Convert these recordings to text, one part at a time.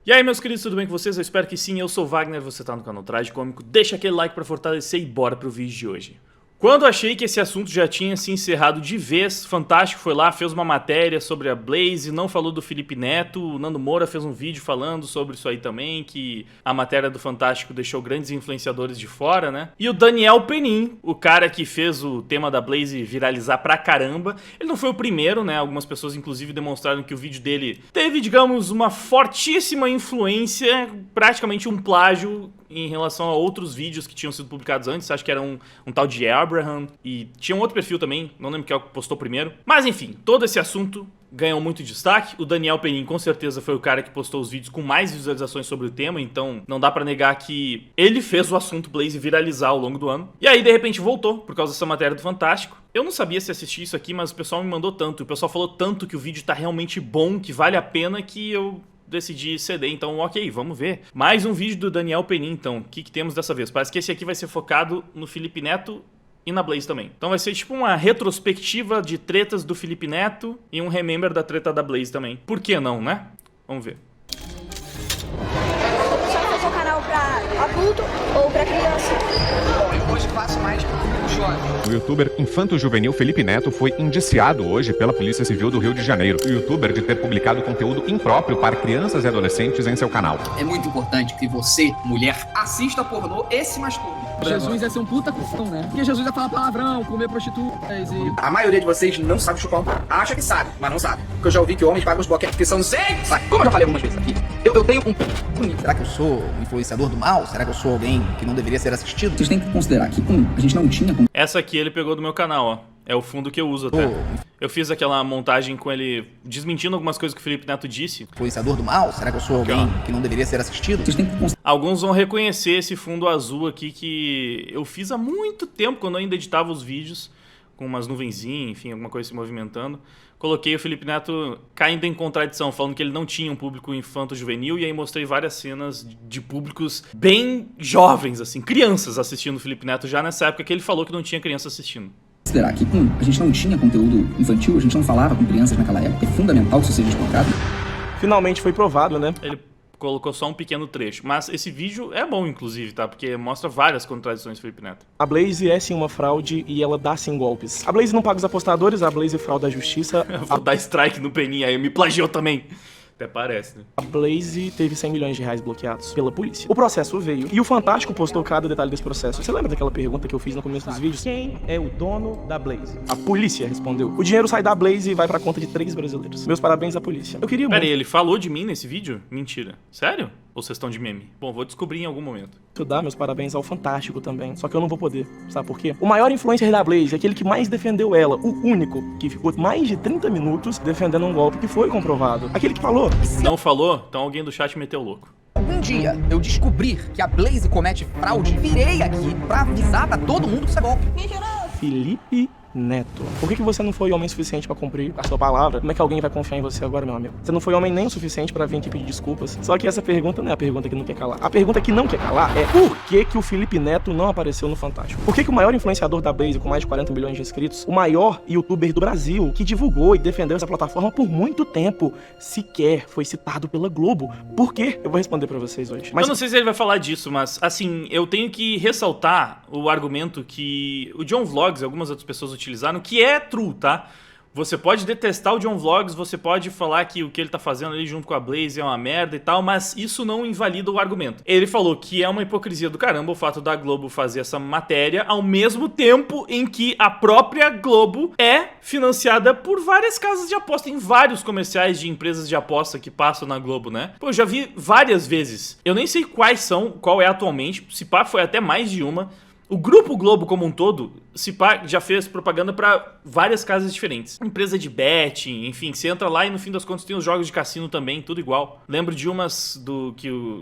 E aí, meus queridos, tudo bem com vocês? Eu espero que sim, eu sou o Wagner, você tá no canal Traje Cômico. Deixa aquele like pra fortalecer e bora pro vídeo de hoje. Quando achei que esse assunto já tinha se encerrado de vez, Fantástico foi lá, fez uma matéria sobre a Blaze, não falou do Felipe Neto, o Nando Moura fez um vídeo falando sobre isso aí também, que a matéria do Fantástico deixou grandes influenciadores de fora, né? E o Daniel Penin, o cara que fez o tema da Blaze viralizar pra caramba, ele não foi o primeiro, né? Algumas pessoas inclusive demonstraram que o vídeo dele teve, digamos, uma fortíssima influência, praticamente um plágio em relação a outros vídeos que tinham sido publicados antes. Acho que era um tal de Abraham, e tinha um outro perfil também, não lembro quem postou primeiro. Mas enfim, todo esse assunto ganhou muito destaque. O Daniel Penin com certeza foi o cara que postou os vídeos com mais visualizações sobre o tema, então não dá pra negar que ele fez o assunto Blaze viralizar ao longo do ano. E aí de repente voltou, por causa dessa matéria do Fantástico. Eu não sabia se assistir isso aqui, mas o pessoal me mandou tanto, o pessoal falou tanto que o vídeo tá realmente bom, que vale a pena, que eu decidi ceder, então ok, vamos ver. Mais um vídeo do Daniel Penin, então. O que temos dessa vez? Parece que esse aqui vai ser focado no Felipe Neto e na Blaze também. Então vai ser tipo uma retrospectiva de tretas do Felipe Neto e um remember da treta da Blaze também. Por que não, né? Vamos ver. Você vai fazer um canal pra adulto ou pra criança? Bom, eu hoje faço mais pro público jovem. O youtuber infanto-juvenil Felipe Neto foi indiciado hoje pela Polícia Civil do Rio de Janeiro. O youtuber de ter publicado conteúdo impróprio para crianças e adolescentes em seu canal. É muito importante que você, mulher, assista pornô e se masturbe. Jesus ia ser um puta cuzão, né? Porque Jesus ia falar palavrão, comer prostitutas e... A maioria de vocês não sabe chupar um pau. Acha que sabe, mas não sabe. Porque eu já ouvi que homens pagam os boquetes porque são sem. Como eu já falei algumas vezes aqui, eu tenho um bonito. Será que eu sou um influenciador do mal? Será que eu sou alguém que não deveria ser assistido? Vocês têm que considerar que, a gente não tinha... Essa aqui ele pegou do meu canal, ó. É o fundo que eu uso até. Eu fiz aquela montagem com ele desmentindo algumas coisas que o Felipe Neto disse. Influenciador do mal? Será que eu sou alguém que não deveria ser assistido? Vocês têm que considerar... Alguns vão reconhecer esse fundo azul aqui que eu fiz há muito tempo, quando eu ainda editava os vídeos, com umas nuvenzinhas, enfim, alguma coisa se movimentando. Coloquei o Felipe Neto caindo em contradição, falando que ele não tinha um público infanto-juvenil, e aí mostrei várias cenas de públicos bem jovens, assim, crianças assistindo o Felipe Neto, já nessa época que ele falou que não tinha criança assistindo. Considerar que, a gente não tinha conteúdo infantil, a gente não falava com crianças naquela época, é fundamental que isso seja explicado. Finalmente foi provado, né? Ele colocou só um pequeno trecho, mas esse vídeo é bom, inclusive, tá? Porque mostra várias contradições do Felipe Neto. A Blaze é sim uma fraude e ela dá sim golpes. A Blaze não paga os apostadores, a Blaze frauda a justiça. Eu vou dar strike no Penin, aí me plagiou também. Até parece, né? A Blaze teve 100 milhões de reais bloqueados pela polícia. O processo veio e o Fantástico postou cada detalhe desse processo. Você lembra daquela pergunta que eu fiz no começo dos vídeos? Quem é o dono da Blaze? A polícia respondeu. O dinheiro sai da Blaze e vai pra conta de 3 brasileiros. Meus parabéns à polícia. Eu queria muito... Pera aí, ele falou de mim nesse vídeo? Mentira. Sério? Ou vocês estão de meme? Bom, vou descobrir em algum momento. Dar meus parabéns ao Fantástico também, só que eu não vou poder, sabe por quê? O maior influencer da Blaze é aquele que mais defendeu ela, o único que ficou mais de 30 minutos defendendo um golpe que foi comprovado. Aquele que falou. Não falou? Então alguém do chat meteu louco. Um dia eu descobrir que a Blaze comete fraude, virei aqui pra avisar pra todo mundo que isso é golpe. Felipe Neto. Por que você não foi homem suficiente pra cumprir a sua palavra? Como é que alguém vai confiar em você agora, meu amigo? Você não foi homem nem o suficiente pra vir aqui pedir desculpas. Só que essa pergunta não é a pergunta que não quer calar. A pergunta que não quer calar é por que o Felipe Neto não apareceu no Fantástico? Por que o maior influenciador da Blaze, com mais de 40 milhões de inscritos, o maior youtuber do Brasil, que divulgou e defendeu essa plataforma por muito tempo, sequer foi citado pela Globo? Por quê? Eu vou responder pra vocês hoje. Eu não sei se ele vai falar disso, mas assim, eu tenho que ressaltar o argumento que o John Vlogs e algumas outras pessoas utilizaram, que é true, tá? Você pode detestar o John Vlogs, você pode falar que o que ele tá fazendo ali junto com a Blaze é uma merda e tal, mas isso não invalida o argumento. Ele falou que é uma hipocrisia do caramba o fato da Globo fazer essa matéria ao mesmo tempo em que a própria Globo é financiada por várias casas de aposta, em vários comerciais de empresas de aposta que passam na Globo, né? Pô, eu já vi várias vezes. Eu nem sei quais são, qual é atualmente, se pá foi até mais de uma. O Grupo Globo como um todo, se pá, já fez propaganda pra várias casas diferentes. Empresa de betting, enfim, você entra lá e no fim das contas tem os jogos de cassino também, tudo igual. Lembro de umas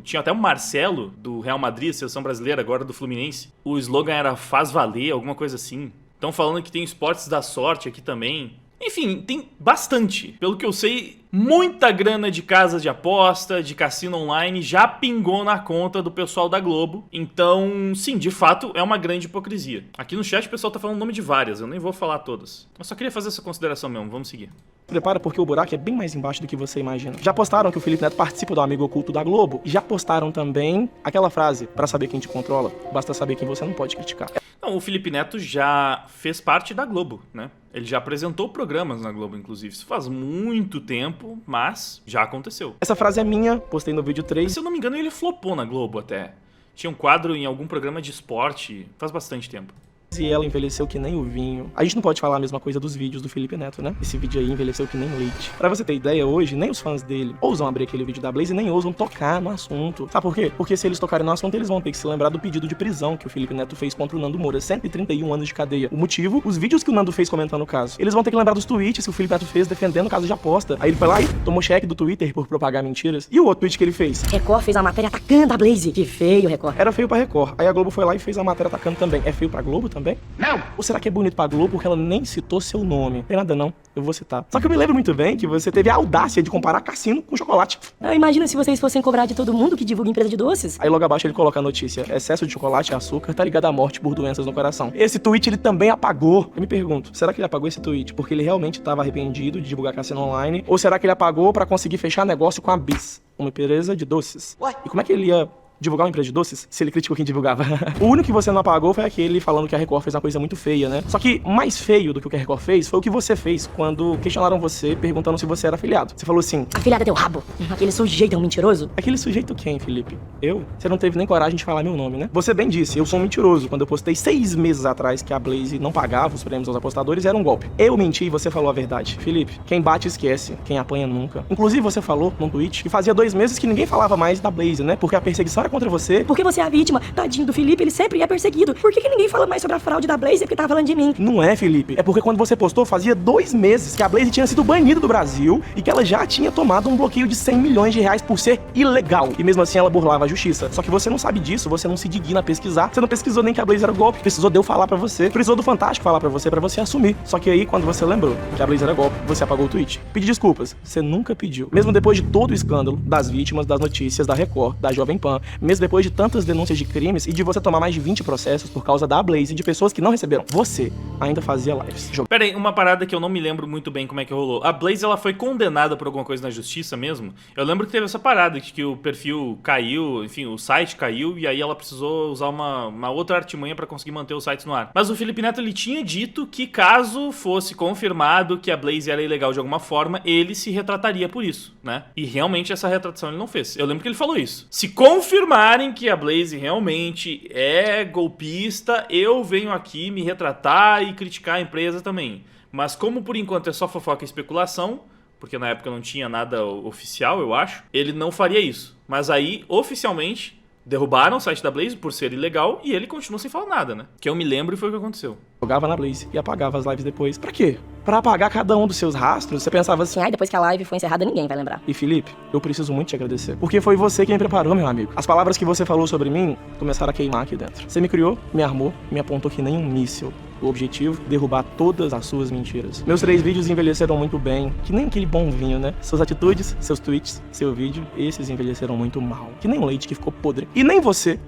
tinha até o Marcelo, do Real Madrid, seleção brasileira, agora do Fluminense. O slogan era faz valer, alguma coisa assim. Estão falando que tem esportes da sorte aqui também. Enfim, tem bastante. Pelo que eu sei, muita grana de casas de aposta, de cassino online, já pingou na conta do pessoal da Globo. Então, sim, de fato, é uma grande hipocrisia. Aqui no chat o pessoal tá falando o nome de várias, eu nem vou falar todas. Eu só queria fazer essa consideração mesmo, vamos seguir. Prepara porque o buraco é bem mais embaixo do que você imagina. Já postaram que o Felipe Neto participa do Amigo Oculto da Globo? Já postaram também aquela frase, pra saber quem te controla, basta saber quem você não pode criticar. Não, o Felipe Neto já fez parte da Globo, né? Ele já apresentou programas na Globo, inclusive. Isso faz muito tempo, mas já aconteceu. Essa frase é minha, postei no vídeo 3. Se eu não me engano, ele flopou na Globo até. Tinha um quadro em algum programa de esporte faz bastante tempo. E ela envelheceu que nem o vinho. A gente não pode falar a mesma coisa dos vídeos do Felipe Neto, né? Esse vídeo aí envelheceu que nem leite. Pra você ter ideia, hoje, nem os fãs dele ousam abrir aquele vídeo da Blaze e nem ousam tocar no assunto. Sabe por quê? Porque se eles tocarem no assunto, eles vão ter que se lembrar do pedido de prisão que o Felipe Neto fez contra o Nando Moura. 131 anos de cadeia. O motivo, os vídeos que o Nando fez comentando o caso. Eles vão ter que lembrar dos tweets que o Felipe Neto fez defendendo o caso de aposta. Aí ele foi lá e tomou cheque do Twitter por propagar mentiras. E o outro tweet que ele fez? Record fez uma matéria atacando a Blaze. Que feio, Record. Era feio pra Record. Aí a Globo foi lá e fez a matéria atacando também. É feio pra Globo também? Não! Ou será que é bonito pra Globo porque ela nem citou seu nome? Tem nada não, eu vou citar. Só que eu me lembro muito bem que você teve a audácia de comparar cassino com chocolate. Imagina se vocês fossem cobrar de todo mundo que divulga empresa de doces. Aí logo abaixo ele coloca a notícia: excesso de chocolate e açúcar tá ligado à morte por doenças no coração. Esse tweet ele também apagou. Eu me pergunto, será que ele apagou esse tweet porque ele realmente estava arrependido de divulgar cassino online? Ou será que ele apagou pra conseguir fechar negócio com a Bis, uma empresa de doces? Ué? E como é que ele ia divulgar uma empresa de doces se ele criticou quem divulgava? O único que você não apagou foi aquele falando que a Record fez uma coisa muito feia, né? Só que mais feio do que o que a Record fez foi o que você fez quando questionaram você perguntando se você era afiliado. Você falou assim: afiliado é teu rabo. Aquele sujeito é um mentiroso. Aquele sujeito quem, Felipe? Eu? Você não teve nem coragem de falar meu nome, né? Você bem disse, eu sou um mentiroso. Quando eu postei 6 meses atrás que a Blaze não pagava os prêmios aos apostadores, era um golpe. Eu menti e você falou a verdade. Felipe, quem bate esquece, quem apanha nunca. Inclusive você falou num tweet que fazia 2 meses que ninguém falava mais da Blaze, né? Porque a perseguição era contra você. Porque você é a vítima. Tadinho do Felipe, ele sempre é perseguido. Por que ninguém fala mais sobre a fraude da Blaze? Porque tá falando de mim. Não é, Felipe. É porque quando você postou, fazia 2 meses que a Blaze tinha sido banida do Brasil e que ela já tinha tomado um bloqueio de 100 milhões de reais por ser ilegal. E mesmo assim ela burlava a justiça. Só que você não sabe disso, você não se digna a pesquisar. Você não pesquisou nem que a Blaze era golpe. Precisou de eu falar pra você. Precisou do Fantástico falar pra você assumir. Só que aí, quando você lembrou que a Blaze era golpe, você apagou o tweet. Pedir desculpas. Você nunca pediu. Mesmo depois de todo o escândalo das vítimas, das notícias, da Record, da Jovem Pan, mesmo depois de tantas denúncias de crimes e de você tomar mais de 20 processos por causa da Blaze e de pessoas que não receberam, você ainda fazia lives. Pera aí, uma parada que eu não me lembro muito bem como é que rolou. A Blaze, ela foi condenada por alguma coisa na justiça mesmo? Eu lembro que teve essa parada, que o perfil caiu, enfim, o site caiu, e aí ela precisou usar uma outra artimanha pra conseguir manter os sites no ar. Mas o Felipe Neto, ele tinha dito que caso fosse confirmado que a Blaze era ilegal de alguma forma, ele se retrataria por isso, né? E realmente essa retratação ele não fez. Eu lembro que ele falou isso. Se confirmarem que a Blaze realmente é golpista, eu venho aqui me retratar e criticar a empresa também. Mas como por enquanto é só fofoca e especulação, porque na época não tinha nada oficial, eu acho, ele não faria isso. Mas aí, oficialmente, derrubaram o site da Blaze por ser ilegal e ele continua sem falar nada, né? Que eu me lembro e foi o que aconteceu. Jogava na Blaze e apagava as lives depois. Pra quê? Pra apagar cada um dos seus rastros? Você pensava assim: ai, depois que a live foi encerrada, ninguém vai lembrar. E Felipe, eu preciso muito te agradecer. Porque foi você quem preparou, meu amigo. As palavras que você falou sobre mim começaram a queimar aqui dentro. Você me criou, me armou, me apontou que nem um míssil. O objetivo, derrubar todas as suas mentiras. Meus 3 vídeos envelheceram muito bem, que nem aquele bom vinho, né? Suas atitudes, seus tweets, seu vídeo, esses envelheceram muito mal. Que nem um leite que ficou podre. E nem você,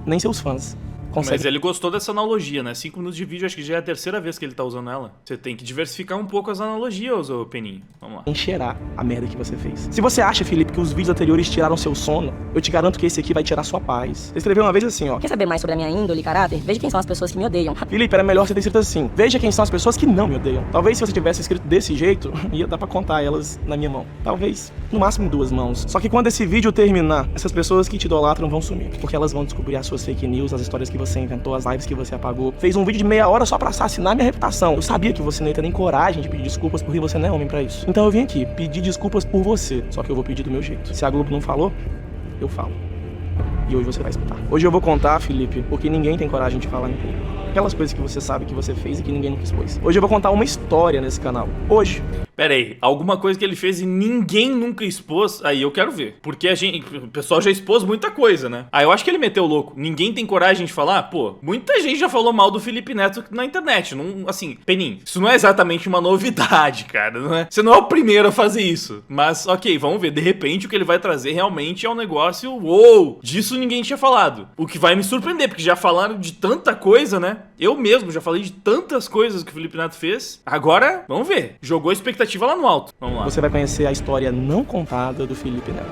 nem seus fãs consegue. Mas ele gostou dessa analogia, né? 5 minutos de vídeo, acho que já é a 3ª vez que ele tá usando ela. Você tem que diversificar um pouco as analogias, ô Peninho. Vamos lá. Encheirar a merda que você fez. Se você acha, Felipe, que os vídeos anteriores tiraram seu sono, eu te garanto que esse aqui vai tirar sua paz. Você escreveu uma vez assim, ó: quer saber mais sobre a minha índole e caráter? Veja quem são as pessoas que me odeiam. Felipe, era melhor você ter escrito assim: veja quem são as pessoas que não me odeiam. Talvez se você tivesse escrito desse jeito, ia dar pra contar elas na minha mão. Talvez, no máximo 2 mãos. Só que quando esse vídeo terminar, essas pessoas que te idolatram vão sumir. Porque elas vão descobrir as suas fake news, as histórias que você inventou, as lives que você apagou. Fez um vídeo de meia hora só pra assassinar minha reputação. Eu sabia que você não ia ter nem coragem de pedir desculpas porque você não é homem pra isso. Então eu vim aqui pedir desculpas por você. Só que eu vou pedir do meu jeito. Se a Globo não falou, eu falo. E hoje você vai escutar. Hoje eu vou contar, Felipe, porque ninguém tem coragem de falar em público. Aquelas coisas que você sabe que você fez e que ninguém nunca expôs. Hoje eu vou contar uma história nesse canal. Hoje. Pera aí, alguma coisa que ele fez e ninguém nunca expôs, aí eu quero ver. Porque o pessoal já expôs muita coisa, né? Aí eu acho que ele meteu o louco. Ninguém tem coragem de falar? Pô, muita gente já falou mal do Felipe Neto na internet. Não, assim, Peninho, isso não é exatamente uma novidade, cara. Não é? Você não é o primeiro a fazer isso. Mas, ok, vamos ver. De repente, o que ele vai trazer realmente é um negócio... Uou! Disso ninguém tinha falado. O que vai me surpreender, porque já falaram de tanta coisa, né? Eu mesmo já falei de tantas coisas que o Felipe Neto fez. Agora, vamos ver. Jogou a expectativa expectativa lá no alto. Vamos lá. Você vai conhecer a história não contada do Felipe Neto.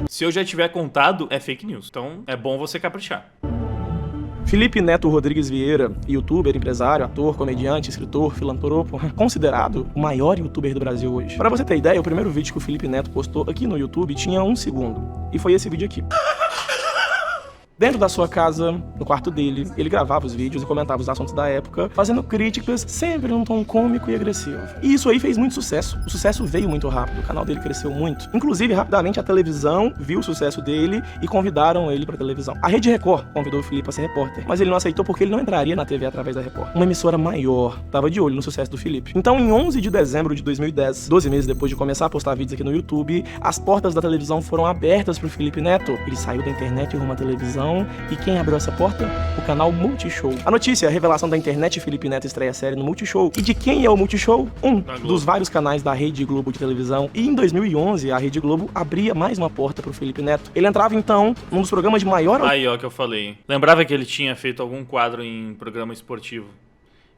Se eu já tiver contado, é fake news. Então, é bom você caprichar. Felipe Neto Rodrigues Vieira, youtuber, empresário, ator, comediante, escritor, filantropo, considerado o maior youtuber do Brasil hoje. Pra você ter ideia, o primeiro vídeo que o Felipe Neto postou aqui no YouTube tinha 1 segundo. E foi esse vídeo aqui. Dentro da sua casa, no quarto dele, ele gravava os vídeos e comentava os assuntos da época, fazendo críticas sempre num tom cômico e agressivo. E isso aí fez muito sucesso. O sucesso veio muito rápido, o canal dele cresceu muito. Inclusive, rapidamente, a televisão viu o sucesso dele e convidaram ele pra televisão. A Rede Record convidou o Felipe a ser repórter, mas ele não aceitou porque ele não entraria na TV através da Record. Uma emissora maior tava de olho no sucesso do Felipe. Então, em 11 de dezembro de 2010, 12 meses depois de começar a postar vídeos aqui no YouTube, as portas da televisão foram abertas pro Felipe Neto. Ele saiu da internet e rumo à televisão. E quem abriu essa porta? O canal Multishow. A notícia, a revelação da internet, Felipe Neto estreia a série no Multishow. E de quem é o Multishow? Um dos vários canais da Rede Globo de televisão. E em 2011, a Rede Globo abria mais uma porta pro Felipe Neto. Ele entrava, então, num dos programas de maior... Aí, ó, que eu falei. Lembrava que ele tinha feito algum quadro em programa esportivo.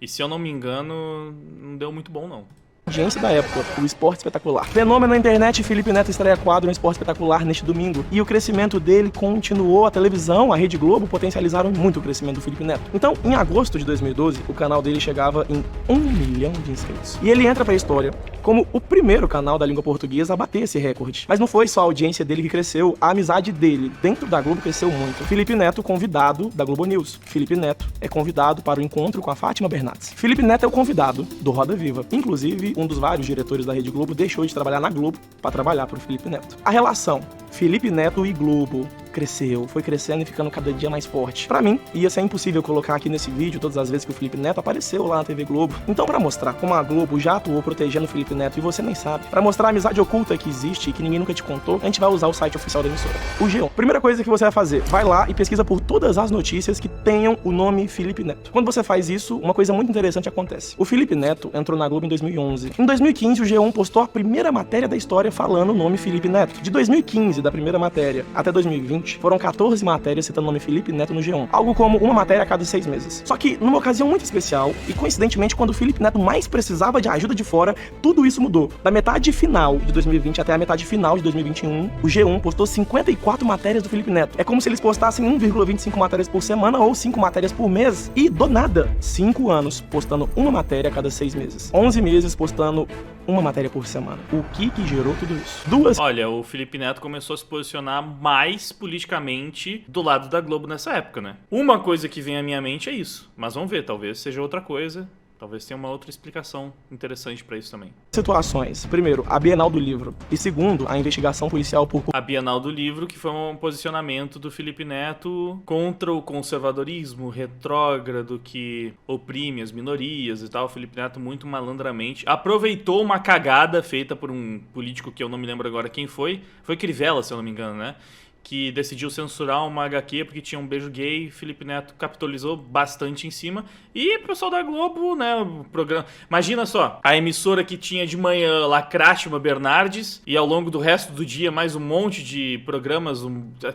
E se eu não me engano, não deu muito bom, não. Audiência da época, o Esporte Espetacular. Fenômeno na internet, Felipe Neto estreia quadro no Esporte Espetacular neste domingo. E o crescimento dele continuou. A televisão, a Rede Globo potencializaram muito o crescimento do Felipe Neto. Então, em agosto de 2012, o canal dele chegava em 1 milhão de inscritos. E ele entra pra história como o primeiro canal da língua portuguesa a bater esse recorde. Mas não foi só a audiência dele que cresceu, a amizade dele dentro da Globo cresceu muito. Felipe Neto, convidado da Globo News. Felipe Neto é convidado para o encontro com a Fátima Bernardes. Felipe Neto é o convidado do Roda Viva. Inclusive, um dos vários diretores da Rede Globo deixou de trabalhar na Globo para trabalhar para o Felipe Neto. A relação Felipe Neto e Globo cresceu, foi crescendo e ficando cada dia mais forte. Pra mim, ia ser impossível colocar aqui nesse vídeo todas as vezes que o Felipe Neto apareceu lá na TV Globo. Então, pra mostrar como a Globo já atuou protegendo o Felipe Neto e você nem sabe, pra mostrar a amizade oculta que existe e que ninguém nunca te contou, a gente vai usar o site oficial da emissora, o G1. Primeira coisa que você vai fazer, vai lá e pesquisa por todas as notícias que tenham o nome Felipe Neto. Quando você faz isso, uma coisa muito interessante acontece. O Felipe Neto entrou na Globo em 2011. Em 2015, o G1 postou a primeira matéria da história falando o nome Felipe Neto. De 2015, da primeira matéria, até 2020, foram 14 matérias citando o nome Felipe Neto no G1. Algo como uma matéria a cada 6 meses. Só que, numa ocasião muito especial, e coincidentemente, quando o Felipe Neto mais precisava de ajuda de fora, tudo isso mudou. Da metade final de 2020 até a metade final de 2021, o G1 postou 54 matérias do Felipe Neto. É como se eles postassem 1,25 matérias por semana ou 5 matérias por mês. E, do nada, 5 anos postando uma matéria a cada 6 meses. 11 meses postando uma matéria por semana. O que gerou tudo isso? Olha, o Felipe Neto começou a se posicionar mais politicamente do lado da Globo nessa época, né? Uma coisa que vem à minha mente é isso. Mas vamos ver, talvez seja outra coisa. Talvez tenha uma outra explicação interessante pra isso também. Situações. Primeiro, a Bienal do Livro. E segundo, a investigação policial por... A Bienal do Livro, que foi um posicionamento do Felipe Neto contra o conservadorismo retrógrado que oprime as minorias e tal. O Felipe Neto muito malandramente aproveitou uma cagada feita por um político que eu não me lembro agora quem foi. Foi Crivella, se eu não me engano, né? Que decidiu censurar uma HQ porque tinha um beijo gay. Felipe Neto capitalizou bastante em cima. E o pessoal da Globo, né, o programa... Imagina só, a emissora que tinha de manhã Lacrátima Bernardes e ao longo do resto do dia mais um monte de programas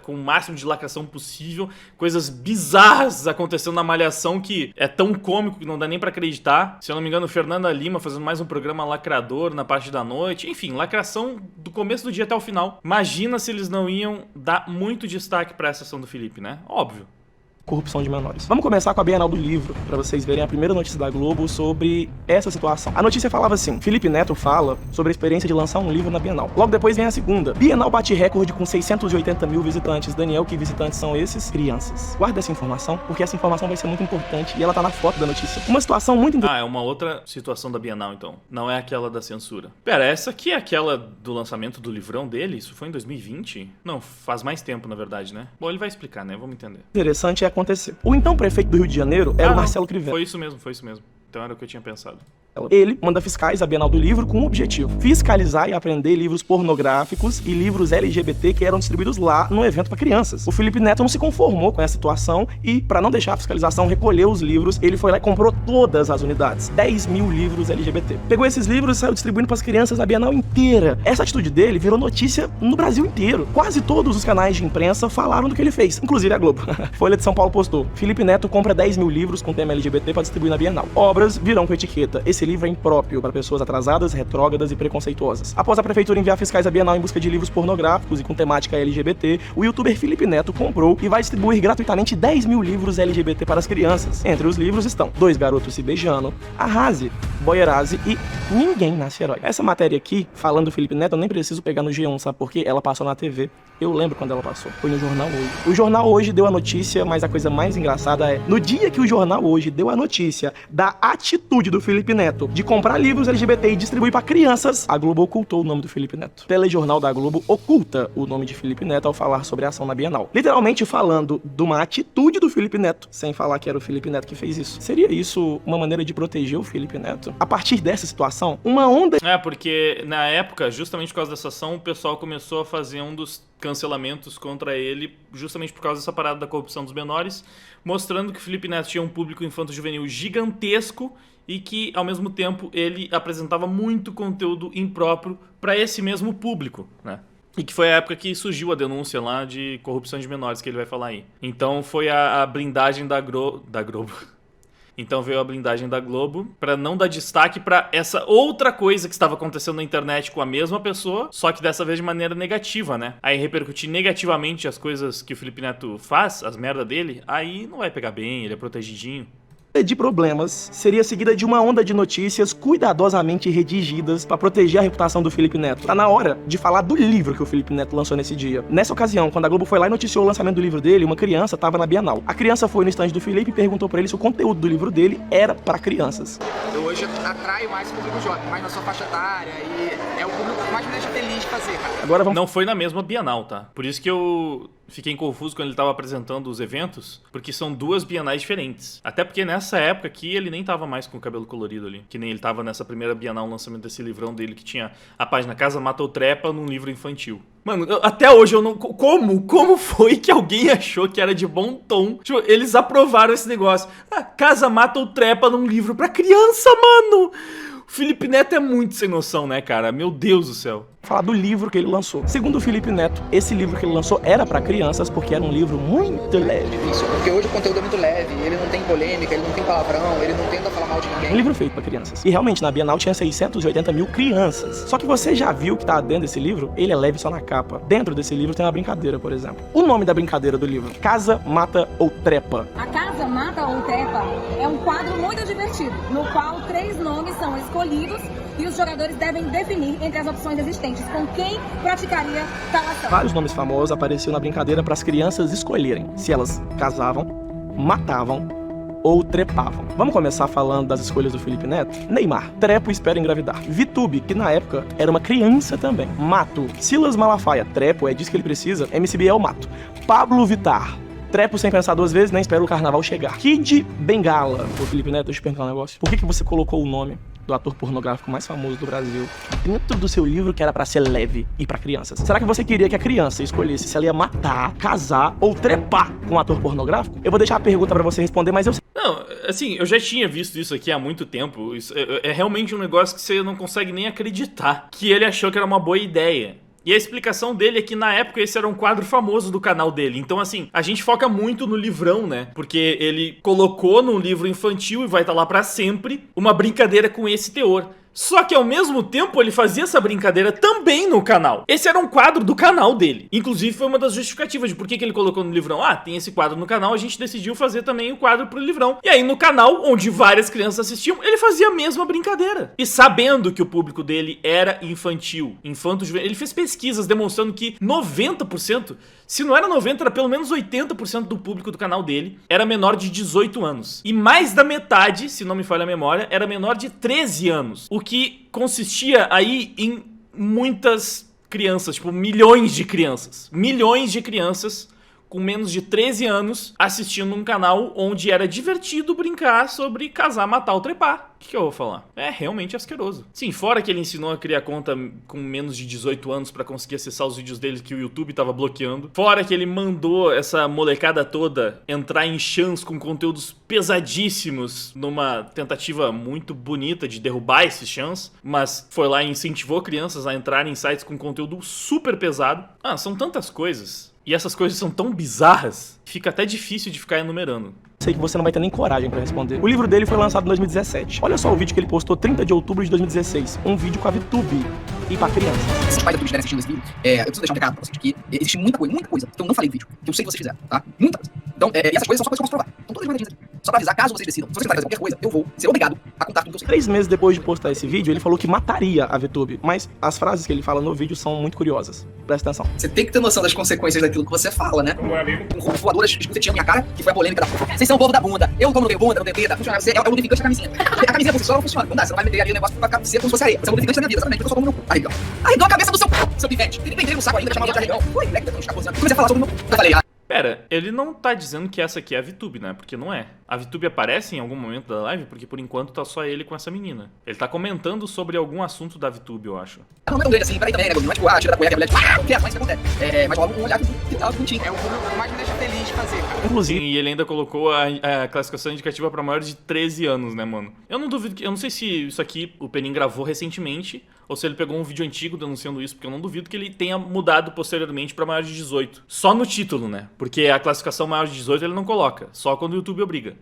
com o máximo de lacração possível. Coisas bizarras acontecendo na Malhação que é tão cômico que não dá nem pra acreditar. Se eu não me engano, Fernanda Lima fazendo mais um programa lacrador na parte da noite. Enfim, lacração do começo do dia até o final. Imagina se eles não iam dar muito destaque pra essa ação do Felipe, né? Óbvio. Corrupção de menores. Vamos começar com a Bienal do Livro, para vocês verem a primeira notícia da Globo sobre essa situação. A notícia falava assim: Felipe Neto fala sobre a experiência de lançar um livro na Bienal. Logo depois vem a segunda. Bienal bate recorde com 680 mil visitantes. Daniel, que visitantes são esses? Crianças. Guarda essa informação, porque essa informação vai ser muito importante e ela tá na foto da notícia. Uma situação muito... é uma outra situação da Bienal, então. Não é aquela da censura. Pera, essa aqui é aquela do lançamento do livrão dele? Isso foi em 2020? Não, faz mais tempo, na verdade, né? Bom, ele vai explicar, né? Vamos entender. Interessante é acontecer. O então prefeito do Rio de Janeiro era o Marcelo Crivella. Foi isso mesmo. Então era o que eu tinha pensado. Ele manda fiscais à Bienal do Livro com o objetivo: fiscalizar e apreender livros pornográficos e livros LGBT que eram distribuídos lá no evento para crianças. O Felipe Neto não se conformou com essa situação e, para não deixar a fiscalização recolher os livros, ele foi lá e comprou todas as unidades. 10 mil livros LGBT. Pegou esses livros e saiu distribuindo para as crianças a Bienal inteira. Essa atitude dele virou notícia no Brasil inteiro. Quase todos os canais de imprensa falaram do que ele fez, inclusive a Globo. Folha de São Paulo postou: Felipe Neto compra 10 mil livros com tema LGBT para distribuir na Bienal. Obras virão com etiqueta: esse esse livro é impróprio para pessoas atrasadas, retrógradas e preconceituosas. Após a prefeitura enviar fiscais à Bienal em busca de livros pornográficos e com temática LGBT, o youtuber Felipe Neto comprou e vai distribuir gratuitamente 10 mil livros LGBT para as crianças. Entre os livros estão Dois Garotos Se Beijando, Arrase, Boierase e Ninguém Nasce Herói. Essa matéria aqui, falando do Felipe Neto, eu nem preciso pegar no G1, sabe por quê? Ela passou na TV. Eu lembro quando ela passou. Foi no Jornal Hoje. O Jornal Hoje deu a notícia, mas a coisa mais engraçada é, no dia que o Jornal Hoje deu a notícia da atitude do Felipe Neto de comprar livros LGBT e distribuir para crianças, a Globo ocultou o nome do Felipe Neto. O telejornal da Globo oculta o nome de Felipe Neto ao falar sobre a ação na Bienal. Literalmente falando de uma atitude do Felipe Neto, sem falar que era o Felipe Neto que fez isso. Seria isso uma maneira de proteger o Felipe Neto? A partir dessa situação, uma onda... Porque na época, justamente por causa dessa ação, o pessoal começou a fazer um dos cancelamentos contra ele, justamente por causa dessa parada da corrupção dos menores, mostrando que o Felipe Neto tinha um público infanto-juvenil gigantesco e que, ao mesmo tempo, ele apresentava muito conteúdo impróprio para esse mesmo público, né? E que foi a época que surgiu a denúncia lá de corrupção de menores, que ele vai falar aí. Então foi a blindagem da Globo. Então veio a blindagem da Globo pra não dar destaque pra essa outra coisa que estava acontecendo na internet com a mesma pessoa, só que dessa vez de maneira negativa, né? Aí repercutir negativamente as coisas que o Felipe Neto faz, as merda dele, aí não vai pegar bem, ele é protegidinho. De problemas seria seguida de uma onda de notícias cuidadosamente redigidas para proteger a reputação do Felipe Neto. Tá na hora de falar do livro que o Felipe Neto lançou nesse dia. Nessa ocasião, quando a Globo foi lá e noticiou o lançamento do livro dele, uma criança tava na Bienal. A criança foi no estande do Felipe e perguntou para ele se o conteúdo do livro dele era para crianças. Eu hoje atraio mais o público jovem, mais na sua faixa etária, e é o público que mais me deixa feliz de fazer, cara. Agora vamos... Não foi na mesma Bienal, tá? Por isso que eu fiquei confuso quando ele tava apresentando os eventos, porque são duas bienais diferentes. Até porque nessa época aqui ele nem tava mais com o cabelo colorido ali, que nem ele tava nessa primeira Bienal, o lançamento desse livrão dele que tinha a página Casa Mata ou Trepa num livro infantil. Mano, até hoje eu não... Como foi que alguém achou que era de bom tom? Tipo, eles aprovaram esse negócio. Casa Mata ou Trepa num livro pra criança, mano! O Felipe Neto é muito sem noção, né, cara? Meu Deus do céu. Falar do livro que ele lançou. Segundo o Felipe Neto, esse livro que ele lançou era para crianças porque era um livro muito leve. Isso, porque hoje o conteúdo é muito leve, ele não tem polêmica, ele não tem palavrão, ele não tenta falar mal de ninguém. Um livro feito para crianças. E realmente, na Bienal tinha 680 mil crianças. Só que você já viu que tá dentro desse livro? Ele é leve só na capa. Dentro desse livro tem uma brincadeira, por exemplo. O nome da brincadeira do livro: Casa, Mata ou Trepa. A Casa, Mata ou Trepa é um quadro muito divertido, no qual 3 nomes são escolhidos e os jogadores devem definir entre as opções existentes com quem praticaria tal ação. Vários nomes famosos apareciam na brincadeira para as crianças escolherem se elas casavam, matavam ou trepavam. Vamos começar falando das escolhas do Felipe Neto? Neymar, trepo e espera engravidar. Vitube, que na época era uma criança também. Mato. Silas Malafaia, trepo, é disso que ele precisa. MC Biel, mato. Pablo Vittar, trepo sem pensar 2 vezes, nem espero o carnaval chegar. Kid Bengala. Ô Felipe Neto, deixa eu te perguntar um negócio. Por que você colocou o nome do ator pornográfico mais famoso do Brasil dentro do seu livro que era pra ser leve e pra crianças? Será que você queria que a criança escolhesse se ela ia matar, casar ou trepar com um ator pornográfico? Eu vou deixar a pergunta pra você responder, mas eu... Não, assim, eu já tinha visto isso aqui há muito tempo. Isso é realmente um negócio que você não consegue nem acreditar que ele achou que era uma boa ideia. E a explicação dele é que na época esse era um quadro famoso do canal dele. Então assim, a gente foca muito no livrão, né? Porque ele colocou num livro infantil e vai estar lá pra sempre uma brincadeira com esse teor. Só que ao mesmo tempo ele fazia essa brincadeira também no canal. Esse era um quadro do canal dele. Inclusive foi uma das justificativas de por que ele colocou no livrão. Tem esse quadro no canal, a gente decidiu fazer também o quadro pro livrão. E aí no canal, onde várias crianças assistiam, ele fazia a mesma brincadeira. E sabendo que o público dele era infantil, infanto-juvenil, ele fez pesquisas demonstrando que 90%, se não era 90%, era pelo menos 80% do público do canal dele era menor de 18 anos. E mais da metade, se não me falha a memória, era menor de 13 anos. O que consistia aí em muitas crianças, tipo milhões de crianças. Milhões de crianças com menos de 13 anos assistindo um canal onde era divertido brincar sobre casar, matar ou trepar. O que eu vou falar? É realmente asqueroso. Sim, fora que ele ensinou a criar conta com menos de 18 anos pra conseguir acessar os vídeos dele que o YouTube tava bloqueando. Fora que ele mandou essa molecada toda entrar em chans com conteúdos pesadíssimos numa tentativa muito bonita de derrubar esses chans, mas foi lá e incentivou crianças a entrarem em sites com conteúdo super pesado. São tantas coisas. E essas coisas são tão bizarras que fica até difícil de ficar enumerando. Sei que você não vai ter nem coragem pra responder. O livro dele foi lançado em 2017. Olha só o vídeo que ele postou 30 de outubro de 2016. Um vídeo com a VTube e pra crianças. Se os pais da YouTube estiverem assistindo esse vídeo, eu preciso deixar um recado pra vocês, que existe muita coisa que eu não falei no vídeo, que eu sei que vocês fizeram, tá? Muita coisa. Então, e essas coisas são só coisas que eu posso provar. Estão todas guardadinhas aqui. Só pra avisar, caso vocês decidam. Se vocês tentarem fazer qualquer coisa, eu vou ser obrigado a contar tudo que eu sei. 3 meses depois de postar esse vídeo, ele falou que mataria a VTube. Mas as frases que ele fala no vídeo são muito curiosas. Presta atenção. Você tem que ter noção das consequências daquilo que você fala, né? Um roubo voador, você tinha a minha cara, que foi a polêmica da... Vocês são o povo da bunda. Eu, como não tenho bunda, não tenho teta, funciona. Você é o lubrificante da camisinha. A camisinha por si só não funciona. Não dá, você não vai meter ali o negócio pra ser como se fosse areia. Você é o lubrificante da minha vida, exatamente. Eu só como meu cu. Arregão a cabeça do seu pivete. Ele prendeu no saco ainda, chamava de arregão. Foi, moleque, deve ter uns 14 anos. Comecei a falar sobre o meu... Eu falei, Pera, ele não tá dizendo que essa aqui é a VTube, né? Porque não é. A VTube aparece em algum momento da live, porque por enquanto tá só ele com essa menina. Ele tá comentando sobre algum assunto da VTube, eu acho. Não é tão grande assim, peraí também, né? Não é tipo, tira da cueca, a mulher, tipo, o que é? Mas isso acontece. Mas rola um olhar que tá bonitinho. É o que mais me deixa feliz de fazer, cara. Inclusive, E ele ainda colocou a classificação indicativa pra maiores de 13 anos, né, mano? Eu não duvido que... Eu não sei se isso aqui o Penin gravou recentemente, ou se ele pegou um vídeo antigo denunciando isso, porque eu não duvido que ele tenha mudado posteriormente pra maior de 18. Só no título, né? Porque a classificação maior de 18 ele não coloca, só quando o YouTube obriga.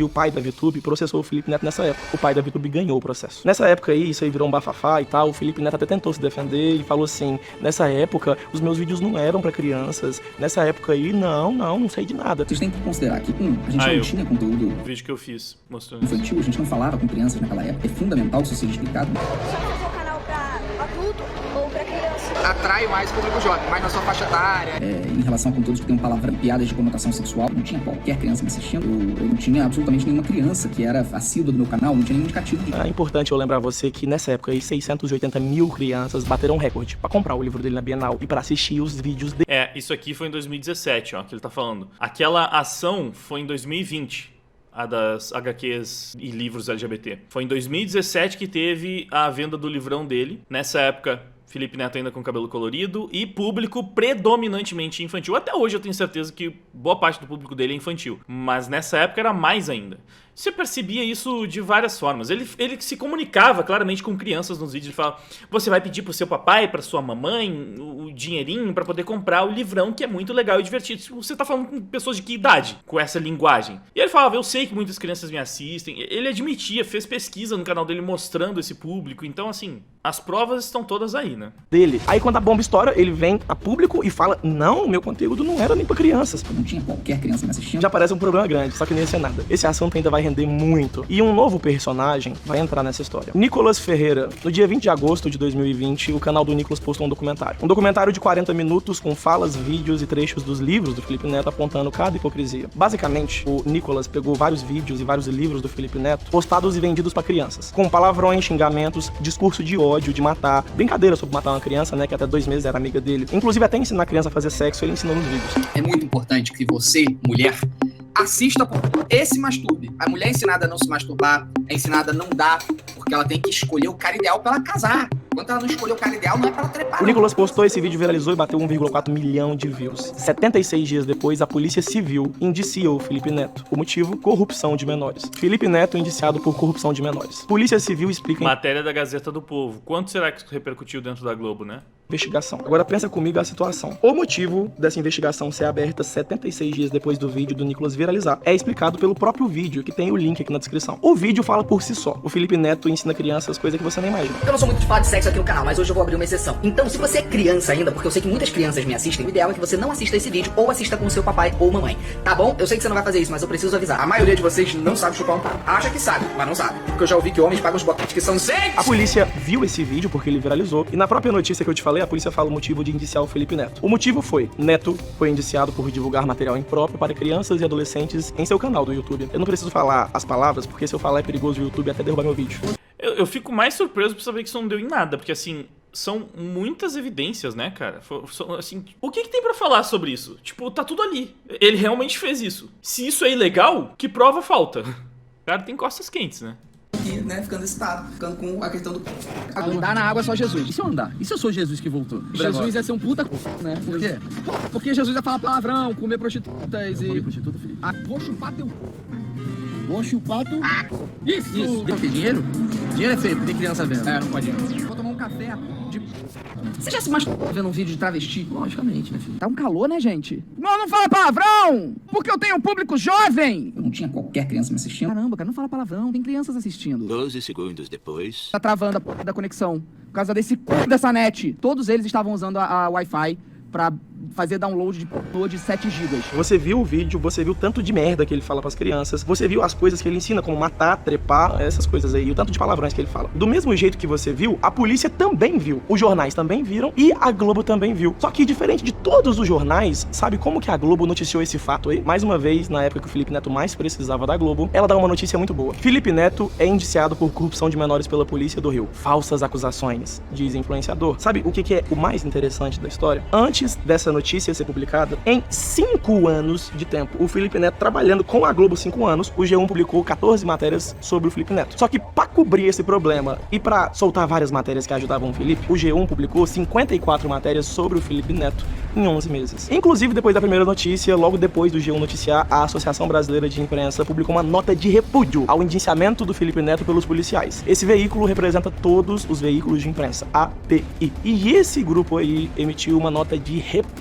o pai da VTube processou o Felipe Neto nessa época. O pai da VTube ganhou o processo. Nessa época aí, isso aí virou um bafafá e tal. O Felipe Neto até tentou se defender e falou assim: nessa época, os meus vídeos não eram pra crianças. Nessa época aí, não sei de nada. Vocês têm que considerar que, a gente não tinha conteúdo O vídeo que eu fiz mostrando infantil, a gente não falava com crianças naquela época. É fundamental que isso seja explicado. Fazer um canal pra adulto ou pra criança? Atrai mais público jovem, mais na sua faixa etária. Em relação a conteúdos que tem palavrão, piadas de conotação sexual, não tinha qualquer criança me assistindo. Eu não tinha absolutamente nenhuma criança que era assídua do meu canal, não tinha nenhum indicativo de... É importante eu lembrar você que nessa época aí 680 mil crianças bateram recorde pra comprar o livro dele na Bienal e pra assistir os vídeos dele. isso aqui foi em 2017, ó, que ele tá falando. Aquela ação foi em 2020. A das HQs e livros LGBT. Foi em 2017 que teve a venda do livrão dele. Nessa época, Felipe Neto ainda com cabelo colorido e público predominantemente infantil. Até hoje eu tenho certeza que boa parte do público dele é infantil. Mas nessa época era mais ainda. Você percebia isso de várias formas. Ele se comunicava claramente com crianças nos vídeos. Ele falava: você vai pedir pro seu papai, pra sua mamãe, o dinheirinho pra poder comprar o livrão, que é muito legal e divertido. Você tá falando com pessoas de que idade? Com essa linguagem. E ele falava: eu sei que muitas crianças me assistem. Ele admitia, fez pesquisa no canal dele mostrando esse público. Então, assim, as provas estão todas aí, né? Dele. Aí quando a bomba estoura, ele vem a público e fala: não, meu conteúdo não era nem pra crianças. Não tinha qualquer criança me assistindo. Já parece um problema grande, só que nem ia ser nada. Esse assunto ainda vai render muito. E um novo personagem vai entrar nessa história. Nicolas Ferreira. No dia 20 de agosto de 2020, o canal do Nicolas postou um documentário. Um documentário de 40 minutos com falas, vídeos e trechos dos livros do Felipe Neto apontando cada hipocrisia. Basicamente, o Nicolas pegou vários vídeos e vários livros do Felipe Neto postados e vendidos pra crianças. Com palavrões, xingamentos, discurso de ódio, de matar, brincadeira sobre matar uma criança, né, que até 2 meses era amiga dele. Inclusive até ensinar a criança a fazer sexo, ele ensinou nos vídeos. É muito importante que você, mulher, assista e se masturbe. A mulher é ensinada a não se masturbar, é ensinada a não dar, porque ela tem que escolher o cara ideal pra ela casar. Enquanto ela não escolher o cara ideal, não é pra ela trepar. O Nicolas postou esse vídeo, viralizou e bateu 1,4 milhão de views. 76 dias depois, a Polícia Civil indiciou Felipe Neto. O motivo? Corrupção de menores. Felipe Neto indiciado por corrupção de menores. Polícia Civil explica... Matéria da Gazeta do Povo. Quanto será que isso repercutiu dentro da Globo, né? Investigação. Agora pensa comigo a situação. O motivo dessa investigação ser aberta 76 dias depois do vídeo do Nicolas viralizar é explicado pelo próprio vídeo, que tem o link aqui na descrição. O vídeo fala por si só. O Felipe Neto ensina crianças coisas que você nem imagina. Eu não sou muito de falar de sexo aqui no canal, mas hoje eu vou abrir uma exceção. Então, se você é criança ainda, porque eu sei que muitas crianças me assistem, o ideal é que você não assista esse vídeo ou assista com o seu papai ou mamãe. Tá bom? Eu sei que você não vai fazer isso, mas eu preciso avisar. A maioria de vocês não sabe chupar um pau. Acha que sabe, mas não sabe. Porque eu já ouvi que homens pagam os boquetes que são seis. A polícia viu esse vídeo porque ele viralizou e na própria notícia que eu te falei, a polícia fala o motivo de indiciar o Felipe Neto. O motivo foi: Neto foi indiciado por divulgar material impróprio para crianças e adolescentes em seu canal do YouTube. Eu não preciso falar as palavras, porque se eu falar é perigoso o YouTube até derrubar meu vídeo. Eu fico mais surpreso por saber que isso não deu em nada, porque assim, são muitas evidências, né, cara? Assim, o que tem pra falar sobre isso? Tipo, tá tudo ali. Ele realmente fez isso. Se isso é ilegal, que prova falta? O cara tem costas quentes, né? Aqui, né, ficando excitado, ficando com a questão do... Andar na água é só Jesus. E se eu andar? E se eu sou Jesus que voltou? Jesus ia ser um puta né? Por quê? Porque Jesus ia falar palavrão, comer prostitutas e... Comer prostituta, Felipe? Vou chupar teu... Vou chupar teu... Isso! Tem dinheiro? Dinheiro é feio, tem criança vendo. Não pode ir. Vou tomar um café. café de... Você já se masturbou vendo um vídeo de travesti? Logicamente, né, filho? Tá um calor, né, gente? Não fala palavrão! Porque eu tenho um público jovem! Eu não tinha qualquer criança me assistindo. Caramba, cara, não fala palavrão, tem crianças assistindo. 12 segundos depois... Tá travando a porra da conexão. Por causa dessa net. Todos eles estavam usando a Wi-Fi pra fazer download de 7 GB. Você viu o vídeo, você viu o tanto de merda que ele fala pras crianças, você viu as coisas que ele ensina, como matar, trepar, essas coisas aí, o tanto de palavrões que ele fala. Do mesmo jeito que você viu, a polícia também viu, os jornais também viram e a Globo também viu. Só que diferente de todos os jornais, sabe como que a Globo noticiou esse fato aí? Mais uma vez, na época que o Felipe Neto mais precisava da Globo, ela dá uma notícia muito boa. Felipe Neto é indiciado por corrupção de menores pela polícia do Rio. Falsas acusações, diz influenciador. Sabe o que é o mais interessante da história? Antes dessa notícia ser publicada, em 5 anos de tempo, o Felipe Neto trabalhando com a Globo 5 anos, o G1 publicou 14 matérias sobre o Felipe Neto. Só que pra cobrir esse problema e pra soltar várias matérias que ajudavam o Felipe, o G1 publicou 54 matérias sobre o Felipe Neto em 11 meses. Inclusive, depois da primeira notícia, logo depois do G1 noticiar, a Associação Brasileira de Imprensa publicou uma nota de repúdio ao indiciamento do Felipe Neto pelos policiais. Esse veículo representa todos os veículos de imprensa, API. E esse grupo aí emitiu uma nota de repúdio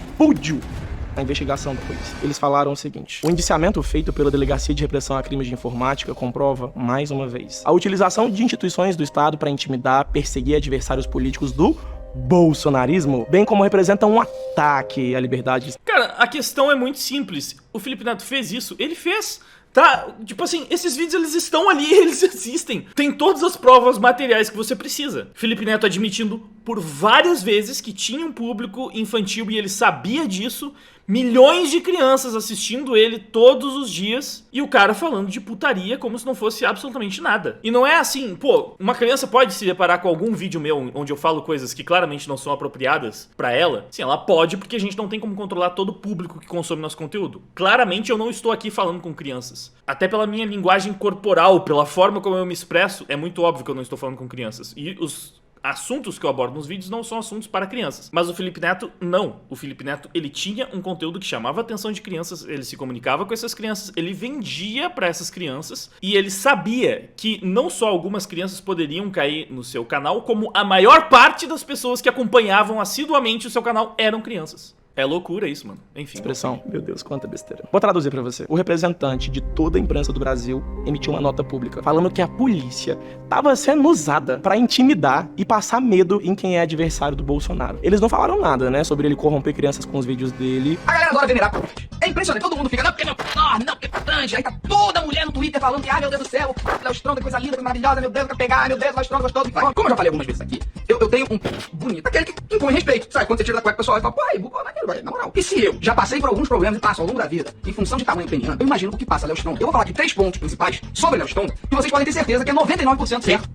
a investigação da polícia. Eles falaram o seguinte: o indiciamento feito pela Delegacia de Repressão a Crimes de Informática comprova, mais uma vez, a utilização de instituições do Estado para intimidar, perseguir adversários políticos do bolsonarismo, bem como representa um ataque à liberdade. Cara, a questão é muito simples. O Felipe Neto fez isso? Ele fez. Tá, tipo assim, esses vídeos eles estão ali, eles existem. Tem todas as provas materiais que você precisa. Felipe Neto admitindo por várias vezes que tinha um público infantil e ele sabia disso. Milhões de crianças assistindo ele todos os dias. E o cara falando de putaria como se não fosse absolutamente nada. E não é assim, pô, uma criança pode se deparar com algum vídeo meu onde eu falo coisas que claramente não são apropriadas pra ela. Sim, ela pode, porque a gente não tem como controlar todo o público que consome nosso conteúdo. Claramente eu não estou aqui falando com crianças. Até pela minha linguagem corporal, pela forma como eu me expresso, é muito óbvio que eu não estou falando com crianças. E os assuntos que eu abordo nos vídeos não são assuntos para crianças. Mas o Felipe Neto, não. O Felipe Neto, ele tinha um conteúdo que chamava a atenção de crianças, ele se comunicava com essas crianças, ele vendia para essas crianças e ele sabia que não só algumas crianças poderiam cair no seu canal, como a maior parte das pessoas que acompanhavam assiduamente o seu canal eram crianças. É loucura isso, mano. Enfim. Expressão. Meu Deus, quanta besteira. Vou traduzir pra você. O representante de toda a imprensa do Brasil emitiu uma nota pública falando que a polícia tava sendo usada pra intimidar e passar medo em quem é adversário do Bolsonaro. Eles não falaram nada, né, sobre ele corromper crianças com os vídeos dele. A galera adora venerar. É impressionante, todo mundo fica, não, porque é meu enorme, não, porque é importante. Aí tá toda mulher no Twitter falando que, meu Deus do céu, Léo Stronda, coisa linda, coisa maravilhosa, meu Deus, quer pegar, meu Deus, Léo Stronda, gostoso. Como eu já falei algumas vezes aqui, eu tenho um bonito, aquele que impõe respeito. Sabe, quando você tira da cueca, o pessoal fala, pô, aí, bucou naquele, velho, na moral. E se eu já passei por alguns problemas e passo ao longo da vida, em função de tamanho peniano, eu imagino o que passa Léo Stronda. Eu vou falar aqui 3 pontos principais sobre Léo Stronda, que vocês podem ter certeza que é 99% certo.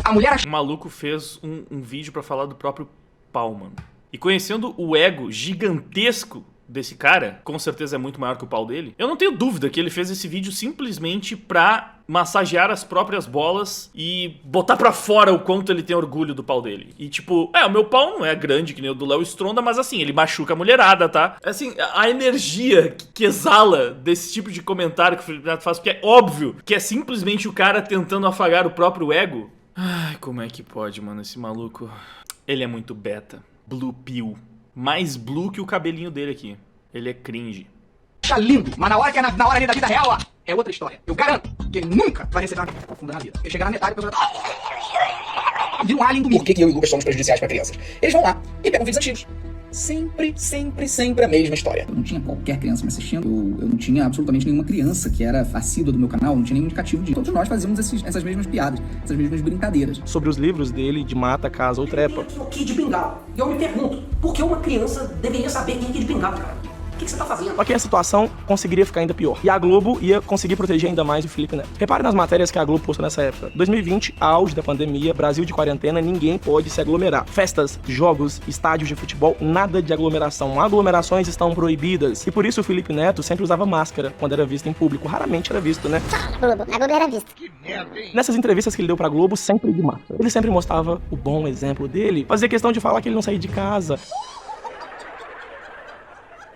A mulher... O maluco fez um vídeo pra falar do próprio pau, mano. E conhecendo o ego gigantesco desse cara, com certeza é muito maior que o pau dele, eu não tenho dúvida que ele fez esse vídeo simplesmente pra massagear as próprias bolas e botar pra fora o quanto ele tem orgulho do pau dele. E tipo, o meu pau não é grande que nem o do Léo Stronda, mas assim, ele machuca a mulherada, tá? Assim, a energia que exala desse tipo de comentário que o Felipe Neto faz, porque é óbvio que é simplesmente o cara tentando afagar o próprio ego. Ai, como é que pode, mano, esse maluco. Ele é muito beta. Blue pill. Mais blue que o cabelinho dele aqui. Ele é cringe. Acha lindo, mas na hora que é na hora ali da vida real, ó, é outra história. Eu garanto que ele nunca vai receber uma profunda na vida. Ele chegar na metade, a pessoa vira um alien do mito. Por que eu e o Lucas somos prejudiciais pra crianças? Eles vão lá e pegam vídeos antigos. Sempre a mesma história. Eu não tinha qualquer criança me assistindo. Eu não tinha absolutamente nenhuma criança que era assídua do meu canal. Não tinha nenhum indicativo de... Todos nós fazíamos essas mesmas piadas, essas mesmas brincadeiras. Sobre os livros dele de Mata, Casa ou Trepa. O Kid Bengala. E eu me pergunto, por que uma criança deveria saber quem é Kid Bengala, cara? O que você tá fazendo? Só que a situação conseguiria ficar ainda pior. E a Globo ia conseguir proteger ainda mais o Felipe Neto. Repare nas matérias que a Globo postou nessa época. 2020, auge da pandemia, Brasil de quarentena, ninguém pode se aglomerar. Festas, jogos, estádios de futebol, nada de aglomeração. Aglomerações estão proibidas. E por isso o Felipe Neto sempre usava máscara quando era visto em público. Raramente era visto, né? Globo, na Globo era visto. Que merda, hein? Nessas entrevistas que ele deu pra Globo, sempre de máscara. Ele sempre mostrava o bom exemplo dele. Fazia questão de falar que ele não saía de casa.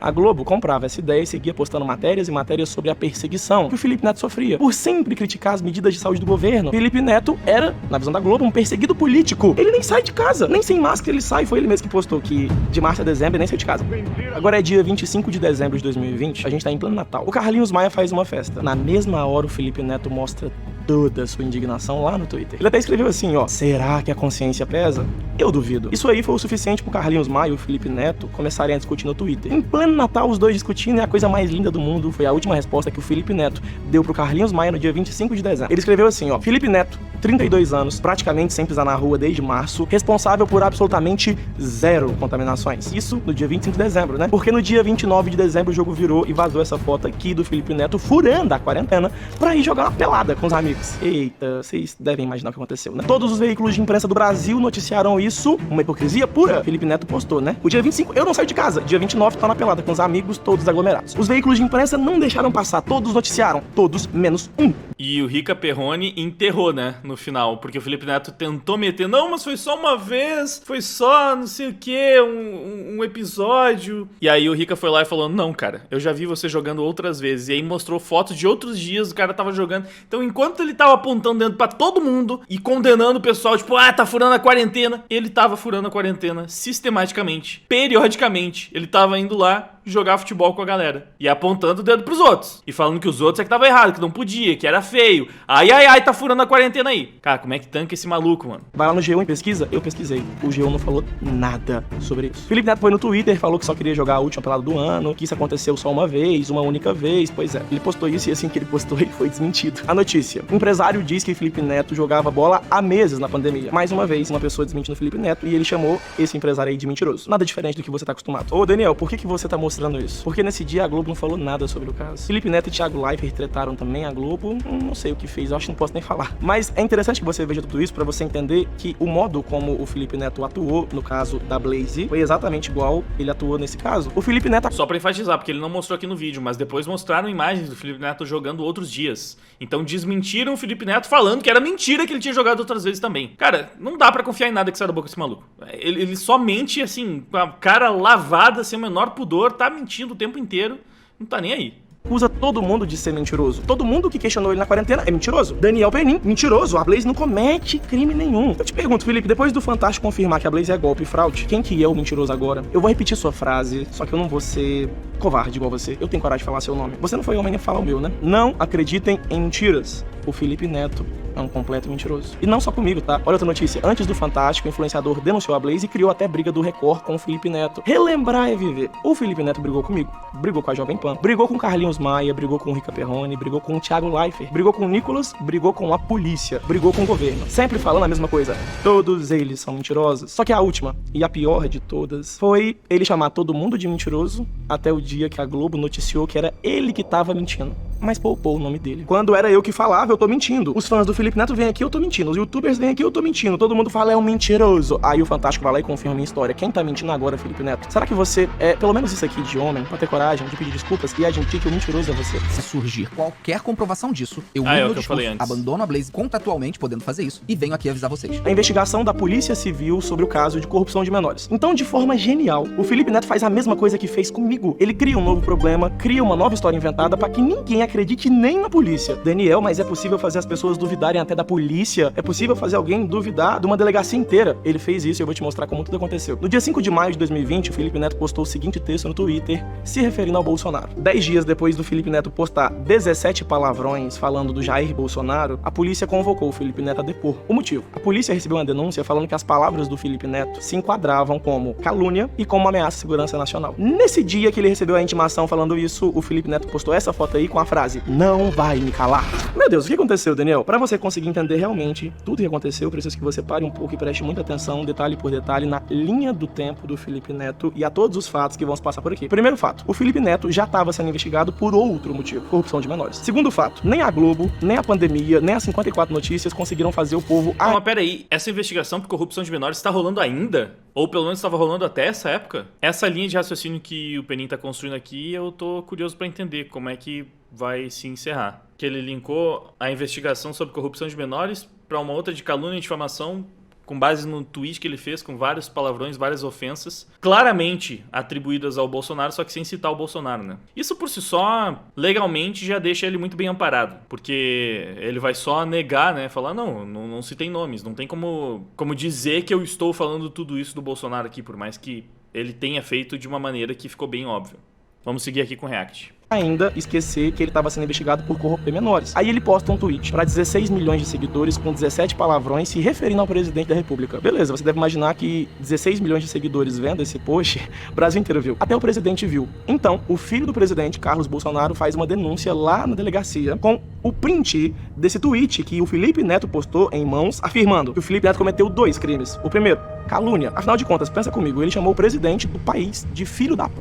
A Globo comprava essa ideia e seguia postando matérias e matérias sobre a perseguição que o Felipe Neto sofria. Por sempre criticar as medidas de saúde do governo, Felipe Neto era, na visão da Globo, um perseguido político. Ele nem sai de casa, nem sem máscara ele sai. Foi ele mesmo que postou que de março a dezembro ele nem saiu de casa. Agora é dia 25 de dezembro de 2020, a gente tá em pleno Natal. O Carlinhos Maia faz uma festa. Na mesma hora o Felipe Neto mostra toda a sua indignação lá no Twitter. Ele até escreveu assim, ó: será que a consciência pesa? Eu duvido. Isso aí foi o suficiente pro Carlinhos Maia e o Felipe Neto começarem a discutir no Twitter. Em pleno Natal, os dois discutindo, e a coisa mais linda do mundo foi a última resposta que o Felipe Neto deu pro Carlinhos Maia no dia 25 de dezembro. Ele escreveu assim, ó: Felipe Neto, 32 anos, praticamente sem pisar na rua desde março, responsável por absolutamente 0 contaminações. Isso no dia 25 de dezembro, né? Porque no dia 29 de dezembro o jogo virou e vazou essa foto aqui do Felipe Neto furando a quarentena pra ir jogar uma pelada com os amigos. Eita, vocês devem imaginar o que aconteceu, né? Todos os veículos de imprensa do Brasil noticiaram isso, uma hipocrisia pura. Felipe Neto postou, né? O dia 25 eu não saio de casa, dia 29 tá na pelada com os amigos, todos aglomerados. Os veículos de imprensa não deixaram passar, todos noticiaram, todos menos um. E o Rica Perrone enterrou, né, no final, porque o Felipe Neto tentou meter, não, mas foi só uma vez, foi só não sei o que, um episódio. E aí o Rica foi lá e falou, não, cara, eu já vi você jogando outras vezes. E aí mostrou fotos de outros dias, o cara tava jogando. Então enquanto ele tava apontando dentro pra todo mundo e condenando o pessoal, tipo, tá furando a quarentena, ele tava furando a quarentena sistematicamente, periodicamente. Ele tava indo lá jogar futebol com a galera e apontando o dedo pros outros e falando que os outros é que tava errado, que não podia, que era feio. Ai, tá furando a quarentena aí. Cara, como é que tanca esse maluco, mano? Vai lá no G1 e pesquisa? Eu pesquisei. O G1 não falou nada sobre isso. Felipe Neto foi no Twitter, falou que só queria jogar a última pelada do ano, que isso aconteceu só uma vez, uma única vez. Pois é, ele postou isso e assim que ele postou, ele foi desmentido. A notícia: o empresário diz que Felipe Neto jogava bola há meses na pandemia. Mais uma vez, uma pessoa desmentindo o Felipe Neto e ele chamou esse empresário aí de mentiroso. Nada diferente do que você tá acostumado. Ô, Daniel, por que você tá mostrando isso? Porque nesse dia a Globo não falou nada sobre o caso. Felipe Neto e Thiago Leifert tretaram também. A Globo, não sei o que fez, eu acho que não posso nem falar. Mas é interessante que você veja tudo isso pra você entender que o modo como o Felipe Neto atuou no caso da Blaze foi exatamente igual ele atuou nesse caso. O Felipe Neto... Só pra enfatizar, porque ele não mostrou aqui no vídeo, mas depois mostraram imagens do Felipe Neto jogando outros dias. Então desmentiram o Felipe Neto falando que era mentira que ele tinha jogado outras vezes também. Cara, não dá pra confiar em nada que sai da boca desse maluco. Ele só mente, assim, com a cara lavada, sem o menor pudor, tá mentindo o tempo inteiro, não tá nem aí. Acusa todo mundo de ser mentiroso. Todo mundo que questionou ele na quarentena é mentiroso. Daniel Penin, mentiroso. A Blaze não comete crime nenhum. Eu te pergunto, Felipe, depois do Fantástico confirmar que a Blaze é golpe e fraude, quem que é o mentiroso agora? Eu vou repetir sua frase, só que eu não vou ser covarde igual você. Eu tenho coragem de falar seu nome. Você não foi homem nem falar o meu, né? Não acreditem em mentiras. O Felipe Neto é um completo mentiroso. E não só comigo, tá? Olha outra notícia. Antes do Fantástico, o influenciador denunciou a Blaze e criou até briga do Record com o Felipe Neto. Relembrar é viver. O Felipe Neto brigou comigo, brigou com a Jovem Pan, brigou com Carlinhos Maia, brigou com o Rica Perrone, brigou com o Thiago Leifert, brigou com o Nicolas, brigou com a polícia, brigou com o governo. Sempre falando a mesma coisa. Todos eles são mentirosos. Só que a última, e a pior de todas, foi ele chamar todo mundo de mentiroso até o dia que a Globo noticiou que era ele que tava mentindo. Mas poupou o nome dele. Quando era eu que falava, eu tô mentindo. Os fãs do Felipe Neto vêm aqui, eu tô mentindo. Os youtubers vêm aqui, eu tô mentindo. Todo mundo fala, é um mentiroso. Aí o Fantástico vai lá e confirma a minha história. Quem tá mentindo agora, Felipe Neto? Será que você é, pelo menos isso aqui de homem, pra ter coragem de pedir desculpas e admitir que o mentiroso é você? Se surgir qualquer comprovação disso, eu é mudo o meu que eu falei discurso, antes. abandono a Blaze contratualmente, podendo fazer isso, e venho aqui avisar vocês. A investigação da Polícia Civil sobre o caso de corrupção de menores. Então, de forma genial, o Felipe Neto faz a mesma coisa que fez comigo. Ele cria um novo problema, cria uma nova história inventada pra que ninguém acredite nem na polícia. Daniel, mas é possível fazer as pessoas duvidarem até da polícia? É possível fazer alguém duvidar de uma delegacia inteira? Ele fez isso e eu vou te mostrar como tudo aconteceu. No dia 5 de maio de 2020, o Felipe Neto postou o seguinte texto no Twitter, se referindo ao Bolsonaro. 10 dias depois do Felipe Neto postar 17 palavrões falando do Jair Bolsonaro, a polícia convocou o Felipe Neto a depor. O motivo? A polícia recebeu uma denúncia falando que as palavras do Felipe Neto se enquadravam como calúnia e como ameaça à segurança nacional. Nesse dia que ele recebeu a intimação falando isso, o Felipe Neto postou essa foto aí com a frase, não vai me calar. Meu Deus, o que aconteceu, Daniel? Pra você conseguir entender realmente tudo que aconteceu, eu preciso que você pare um pouco e preste muita atenção, detalhe por detalhe, na linha do tempo do Felipe Neto e a todos os fatos que vão se passar por aqui. Primeiro fato, o Felipe Neto já estava sendo investigado por outro motivo, corrupção de menores. Segundo fato, nem a Globo, nem a pandemia, nem as 54 notícias conseguiram fazer o povo... Não, mas pera aí, essa investigação por corrupção de menores está rolando ainda? Ou pelo menos estava rolando até essa época? Essa linha de raciocínio que o Penin tá construindo aqui, eu tô curioso pra entender como é que vai se encerrar. Que ele linkou a investigação sobre corrupção de menores pra uma outra de calúnia e difamação com base no tweet que ele fez, com vários palavrões, várias ofensas, claramente atribuídas ao Bolsonaro, só que sem citar o Bolsonaro, né? Isso por si só, legalmente, já deixa ele muito bem amparado, porque ele vai só negar, né? Falar, não citei nomes, não tem como dizer que eu estou falando tudo isso do Bolsonaro aqui, por mais que ele tenha feito de uma maneira que ficou bem óbvio. Vamos seguir aqui com o React. Ainda esquecer que ele estava sendo investigado por corromper menores. Aí ele posta um tweet para 16 milhões de seguidores com 17 palavrões se referindo ao presidente da república. Beleza, você deve imaginar que 16 milhões de seguidores vendo esse post, o Brasil inteiro viu. Até o presidente viu. Então, o filho do presidente, Carlos Bolsonaro, faz uma denúncia lá na delegacia com o print desse tweet que o Felipe Neto postou em mãos, afirmando que o Felipe Neto cometeu 2 crimes. O primeiro, calúnia. Afinal de contas, pensa comigo, ele chamou o presidente do país de filho da p...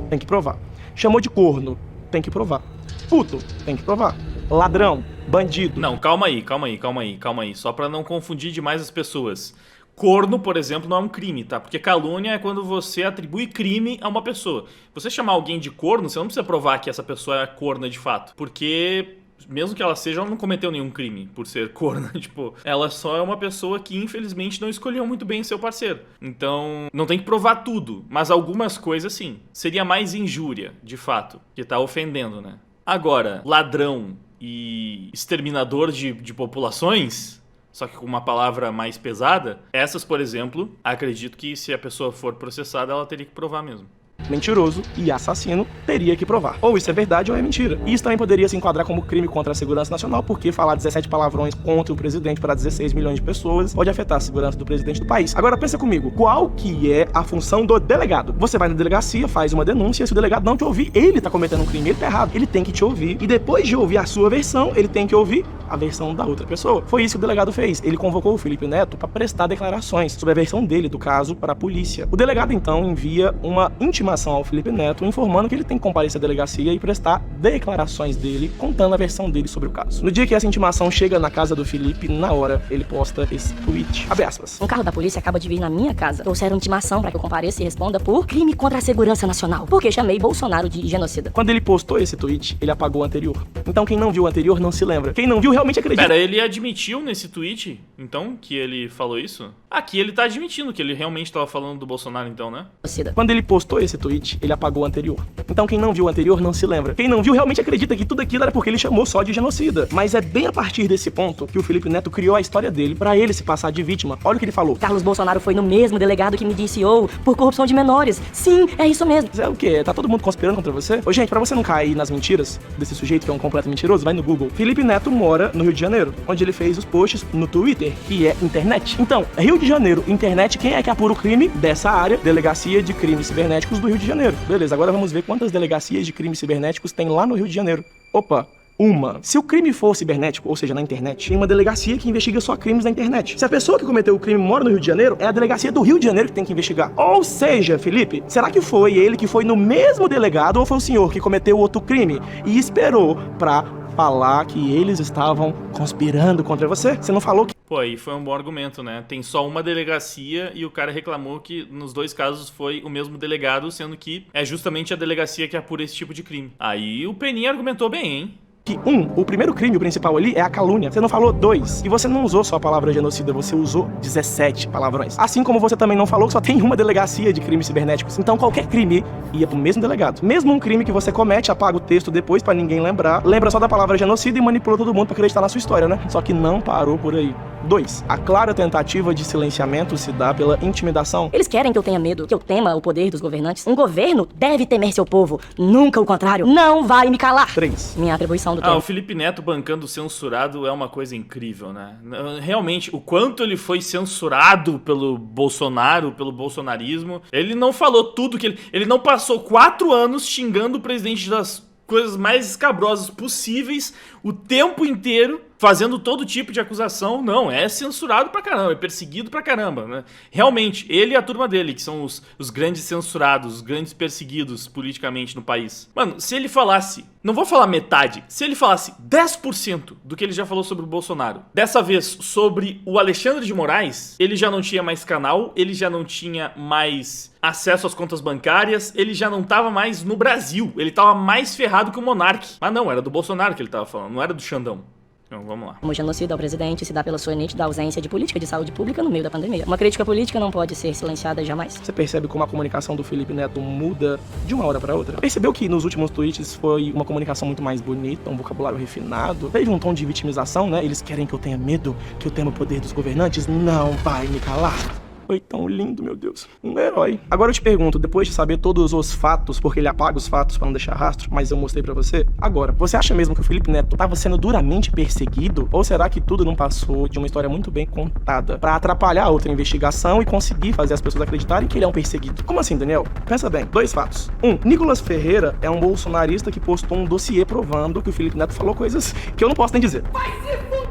Tem que provar. Chamou de corno, tem que provar. Puto, tem que provar. Ladrão, bandido. Não, calma aí. Só pra não confundir demais as pessoas. Corno, por exemplo, não é um crime, tá? Porque calúnia é quando você atribui crime a uma pessoa. Você chamar alguém de corno, você não precisa provar que essa pessoa é corna de fato. Porque mesmo que ela seja, ela não cometeu nenhum crime por ser corna. Tipo, ela só é uma pessoa que, infelizmente, não escolheu muito bem seu parceiro. Então, não tem que provar tudo, mas algumas coisas sim. Seria mais injúria, de fato, que tá ofendendo, né? Agora, ladrão e exterminador de populações, só que com uma palavra mais pesada, essas, por exemplo, acredito que se a pessoa for processada, ela teria que provar mesmo. Mentiroso e assassino teria que provar. Ou isso é verdade ou é mentira. E isso também poderia se enquadrar como crime contra a segurança nacional, porque falar 17 palavrões contra o presidente para 16 milhões de pessoas pode afetar a segurança do presidente do país. Agora pensa comigo, qual que é a função do delegado? Você vai na delegacia, faz uma denúncia, se o delegado não te ouvir, ele tá cometendo um crime, ele tá errado. Ele tem que te ouvir e depois de ouvir a sua versão, ele tem que ouvir a versão da outra pessoa. Foi isso que o delegado fez. Ele convocou o Felipe Neto para prestar declarações sobre a versão dele do caso para a polícia. O delegado então envia uma intimação ao Felipe Neto informando que ele tem que comparecer à delegacia e prestar declarações dele, contando a versão dele sobre o caso. No dia que essa intimação chega na casa do Felipe, na hora, ele posta esse tweet. Abre aspas. Um carro da polícia acaba de vir na minha casa. Trouxeram intimação para que eu compareça e responda por crime contra a segurança nacional, porque chamei Bolsonaro de genocida. Quando ele postou esse tweet, ele apagou o anterior. Então quem não viu o anterior não se lembra. Quem não viu realmente acredita. Pera, ele admitiu nesse tweet, então, que ele falou isso? Aqui ele tá admitindo que ele realmente tava falando do Bolsonaro, então, né? Quando ele postou esse tweet, ele apagou o anterior. Então quem não viu o anterior não se lembra. Quem não viu realmente acredita que tudo aquilo era porque ele chamou só de genocida. Mas é bem a partir desse ponto que o Felipe Neto criou a história dele pra ele se passar de vítima. Olha o que ele falou. Carlos Bolsonaro foi no mesmo delegado que me indiciou por corrupção de menores. Sim, é isso mesmo. É o quê? Tá todo mundo conspirando contra você? Ô, gente, pra você não cair nas mentiras desse sujeito que é um completo mentiroso, vai no Google. Felipe Neto mora no Rio de Janeiro, onde ele fez os posts no Twitter, que é internet. Então, Rio de Janeiro, internet, quem é que apura o crime dessa área? Delegacia de Crimes Cibernéticos do Rio de Janeiro. Beleza, agora vamos ver quantas delegacias de crimes cibernéticos tem lá no Rio de Janeiro. Opa! Uma. Se o crime for cibernético, ou seja, na internet, tem uma delegacia que investiga só crimes na internet. Se a pessoa que cometeu o crime mora no Rio de Janeiro, é a delegacia do Rio de Janeiro que tem que investigar. Ou seja, Felipe, será que foi ele que foi no mesmo delegado ou foi o senhor que cometeu outro crime e esperou pra falar que eles estavam conspirando contra você? Você não falou que... Pô, aí foi um bom argumento, né? Tem só uma delegacia e o cara reclamou que nos 2 casos foi o mesmo delegado, sendo que é justamente a delegacia que apura esse tipo de crime. Aí o Peninha argumentou bem, hein? Que o primeiro crime, o principal ali, é a calúnia. Você não falou 2. E você não usou só a palavra genocida, você usou 17 palavrões. Assim como você também não falou que só tem uma delegacia de crimes cibernéticos. Então qualquer crime ia pro mesmo delegado. Mesmo um crime que você comete, apaga o texto depois pra ninguém lembrar, lembra só da palavra genocida e manipula todo mundo pra acreditar na sua história, né? Só que não parou por aí. 2. A clara tentativa de silenciamento se dá pela intimidação. Eles querem que eu tenha medo, que eu tema o poder dos governantes. Um governo deve temer seu povo, nunca o contrário. Não vai me calar. 3. Minha atribuição do tempo. O Felipe Neto bancando censurado é uma coisa incrível, né? Realmente, o quanto ele foi censurado pelo Bolsonaro, pelo bolsonarismo, ele não falou tudo que ele não passou 4 anos xingando o presidente das coisas mais escabrosas possíveis o tempo inteiro, fazendo todo tipo de acusação. Não, é censurado pra caramba, é perseguido pra caramba, né? Realmente, ele e a turma dele, que são os grandes censurados, os grandes perseguidos politicamente no país. Mano, se ele falasse, não vou falar metade, se ele falasse 10% do que ele já falou sobre o Bolsonaro, dessa vez sobre o Alexandre de Moraes, ele já não tinha mais canal, ele já não tinha mais acesso às contas bancárias, ele já não tava mais no Brasil, ele tava mais ferrado que o Monark. Mas não, era do Bolsonaro que ele tava falando, não era do Xandão. Então vamos lá. Como genocídio ao presidente se dá pela sua nítida ausência de política de saúde pública no meio da pandemia. Uma crítica política não pode ser silenciada jamais. Você percebe como a comunicação do Felipe Neto muda de uma hora pra outra? Percebeu que nos últimos tweets foi uma comunicação muito mais bonita, um vocabulário refinado? Teve um tom de vitimização, né? Eles querem que eu tenha medo, que eu tema o poder dos governantes? Não vai me calar. Foi tão lindo, meu Deus. Um herói. Agora eu te pergunto, depois de saber todos os fatos, porque ele apaga os fatos pra não deixar rastro, mas eu mostrei pra você, agora, você acha mesmo que o Felipe Neto tava sendo duramente perseguido? Ou será que tudo não passou de uma história muito bem contada pra atrapalhar a outra investigação e conseguir fazer as pessoas acreditarem que ele é um perseguido? Como assim, Daniel? Pensa bem, 2 fatos. 1. Nicolas Ferreira é um bolsonarista que postou um dossiê provando que o Felipe Neto falou coisas que eu não posso nem dizer.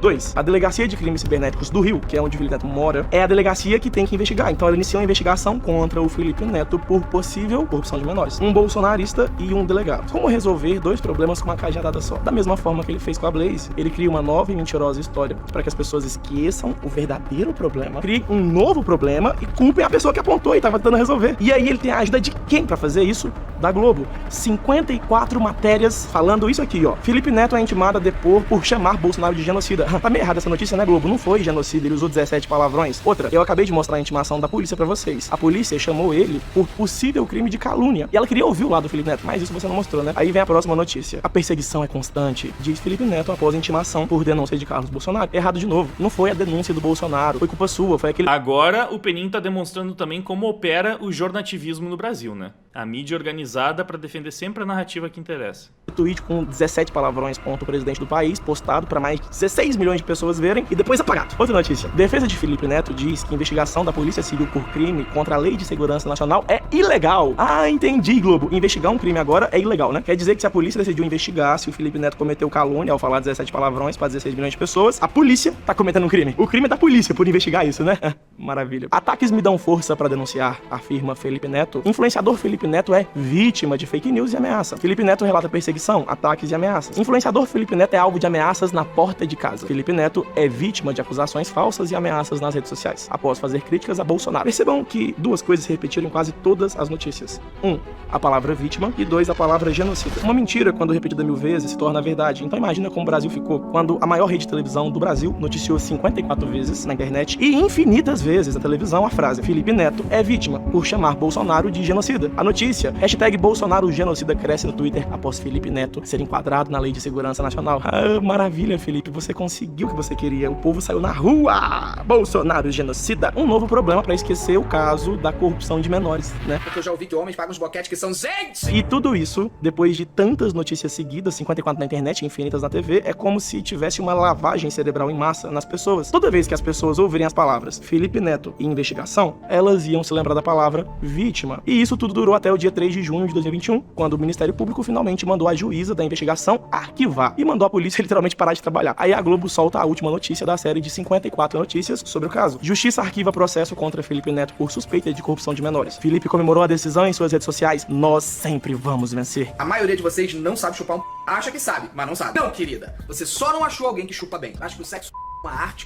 2. A Delegacia de Crimes Cibernéticos do Rio, que é onde o Felipe Neto mora, é a delegacia que tem que investigar. Então ela iniciou uma investigação contra o Felipe Neto por possível corrupção de menores. Um bolsonarista e um delegado. Como resolver 2 problemas com uma cajadada só? Da mesma forma que ele fez com a Blaze, ele cria uma nova e mentirosa história para que as pessoas esqueçam o verdadeiro problema, criem um novo problema e culpem a pessoa que apontou e estava tentando resolver. E aí ele tem a ajuda de quem para fazer isso? Da Globo. 54 matérias falando isso aqui, ó. Felipe Neto é intimado a depor por chamar Bolsonaro de genocida. Tá meio errada essa notícia, né, Globo? Não foi genocida, ele usou 17 palavrões. Outra, eu acabei de mostrar a intimação da polícia pra vocês. A polícia chamou ele por possível crime de calúnia. E ela queria ouvir o lado do Felipe Neto, mas isso você não mostrou, né? Aí vem a próxima notícia. A perseguição é constante, diz Felipe Neto após a intimação por denúncia de Carlos Bolsonaro. Errado de novo. Não foi a denúncia do Bolsonaro, foi culpa sua, foi aquele... Agora o Penin tá demonstrando também como opera o jornativismo no Brasil, né? A mídia organizada pra defender sempre a narrativa que interessa. Tweet com 17 palavrões contra o presidente do país, postado pra mais de 16 milhões de pessoas verem e depois apagado. Outra notícia. Defesa de Felipe Neto diz que a investigação da Polícia Civil por crime contra a Lei de Segurança Nacional é ilegal. Ah, entendi, Globo. Investigar um crime agora é ilegal, né? Quer dizer que se a polícia decidiu investigar se o Felipe Neto cometeu calúnia ao falar 17 palavrões pra 16 milhões de pessoas, a polícia tá cometendo um crime. O crime é da polícia por investigar isso, né? Maravilha. Ataques me dão força pra denunciar, afirma Felipe Neto. Influenciador Felipe Neto é vítima de fake news e ameaça. Felipe Neto relata perseguição, ataques e ameaças. Influenciador Felipe Neto é alvo de ameaças na porta de casa. Felipe Neto é vítima de acusações falsas e ameaças nas redes sociais, após fazer críticas a Bolsonaro. Percebam que 2 coisas se repetiram em quase todas as notícias. 1. A palavra vítima e 2. A palavra genocida. Uma mentira, quando repetida 1000 vezes, se torna verdade. Então imagina como o Brasil ficou quando a maior rede de televisão do Brasil noticiou 54 vezes na internet e infinitas vezes na televisão a frase Felipe Neto é vítima por chamar Bolsonaro de genocida. A notícia, hashtag Bolsonaro genocida, cresce no Twitter após Felipe Neto ser enquadrado na Lei de Segurança Nacional. Ah, maravilha, Felipe, você conseguiu o que você queria. O povo saiu na rua. Bolsonaro genocida. Um novo problema pra esquecer o caso da corrupção de menores, né? Porque eu já ouvi que homens pagam os boquetes que são gente! E tudo isso, depois de tantas notícias seguidas, 54 na internet e infinitas na TV, é como se tivesse uma lavagem cerebral em massa nas pessoas. Toda vez que as pessoas ouvirem as palavras Felipe Neto e investigação, elas iam se lembrar da palavra vítima. E isso tudo durou até o dia 3 de junho de 2021, quando o Ministério Público finalmente mandou a juíza da investigação arquivar e mandou a polícia literalmente parar de trabalhar. Aí a Globo solta a última notícia da série de 54 notícias sobre o caso. Justiça arquiva processo contra Felipe Neto por suspeita de corrupção de menores. Felipe comemorou a decisão em suas redes sociais. Nós sempre vamos vencer. A maioria de vocês não sabe chupar um p... Acha que sabe, mas não sabe. Não, querida. Você só não achou alguém que chupa bem. Acho que o sexo é uma arte.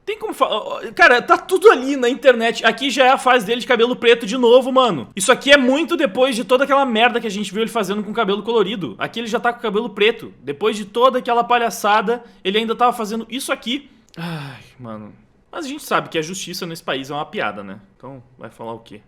Tem como falar... Cara, tá tudo ali na internet. Aqui já é a fase dele de cabelo preto de novo, mano. Isso aqui é muito depois de toda aquela merda que a gente viu ele fazendo com cabelo colorido. Aqui ele já tá com cabelo preto. Depois de toda aquela palhaçada, ele ainda tava fazendo isso aqui. Ai, mano. Mas a gente sabe que a justiça nesse país é uma piada, né? Então, vai falar o quê?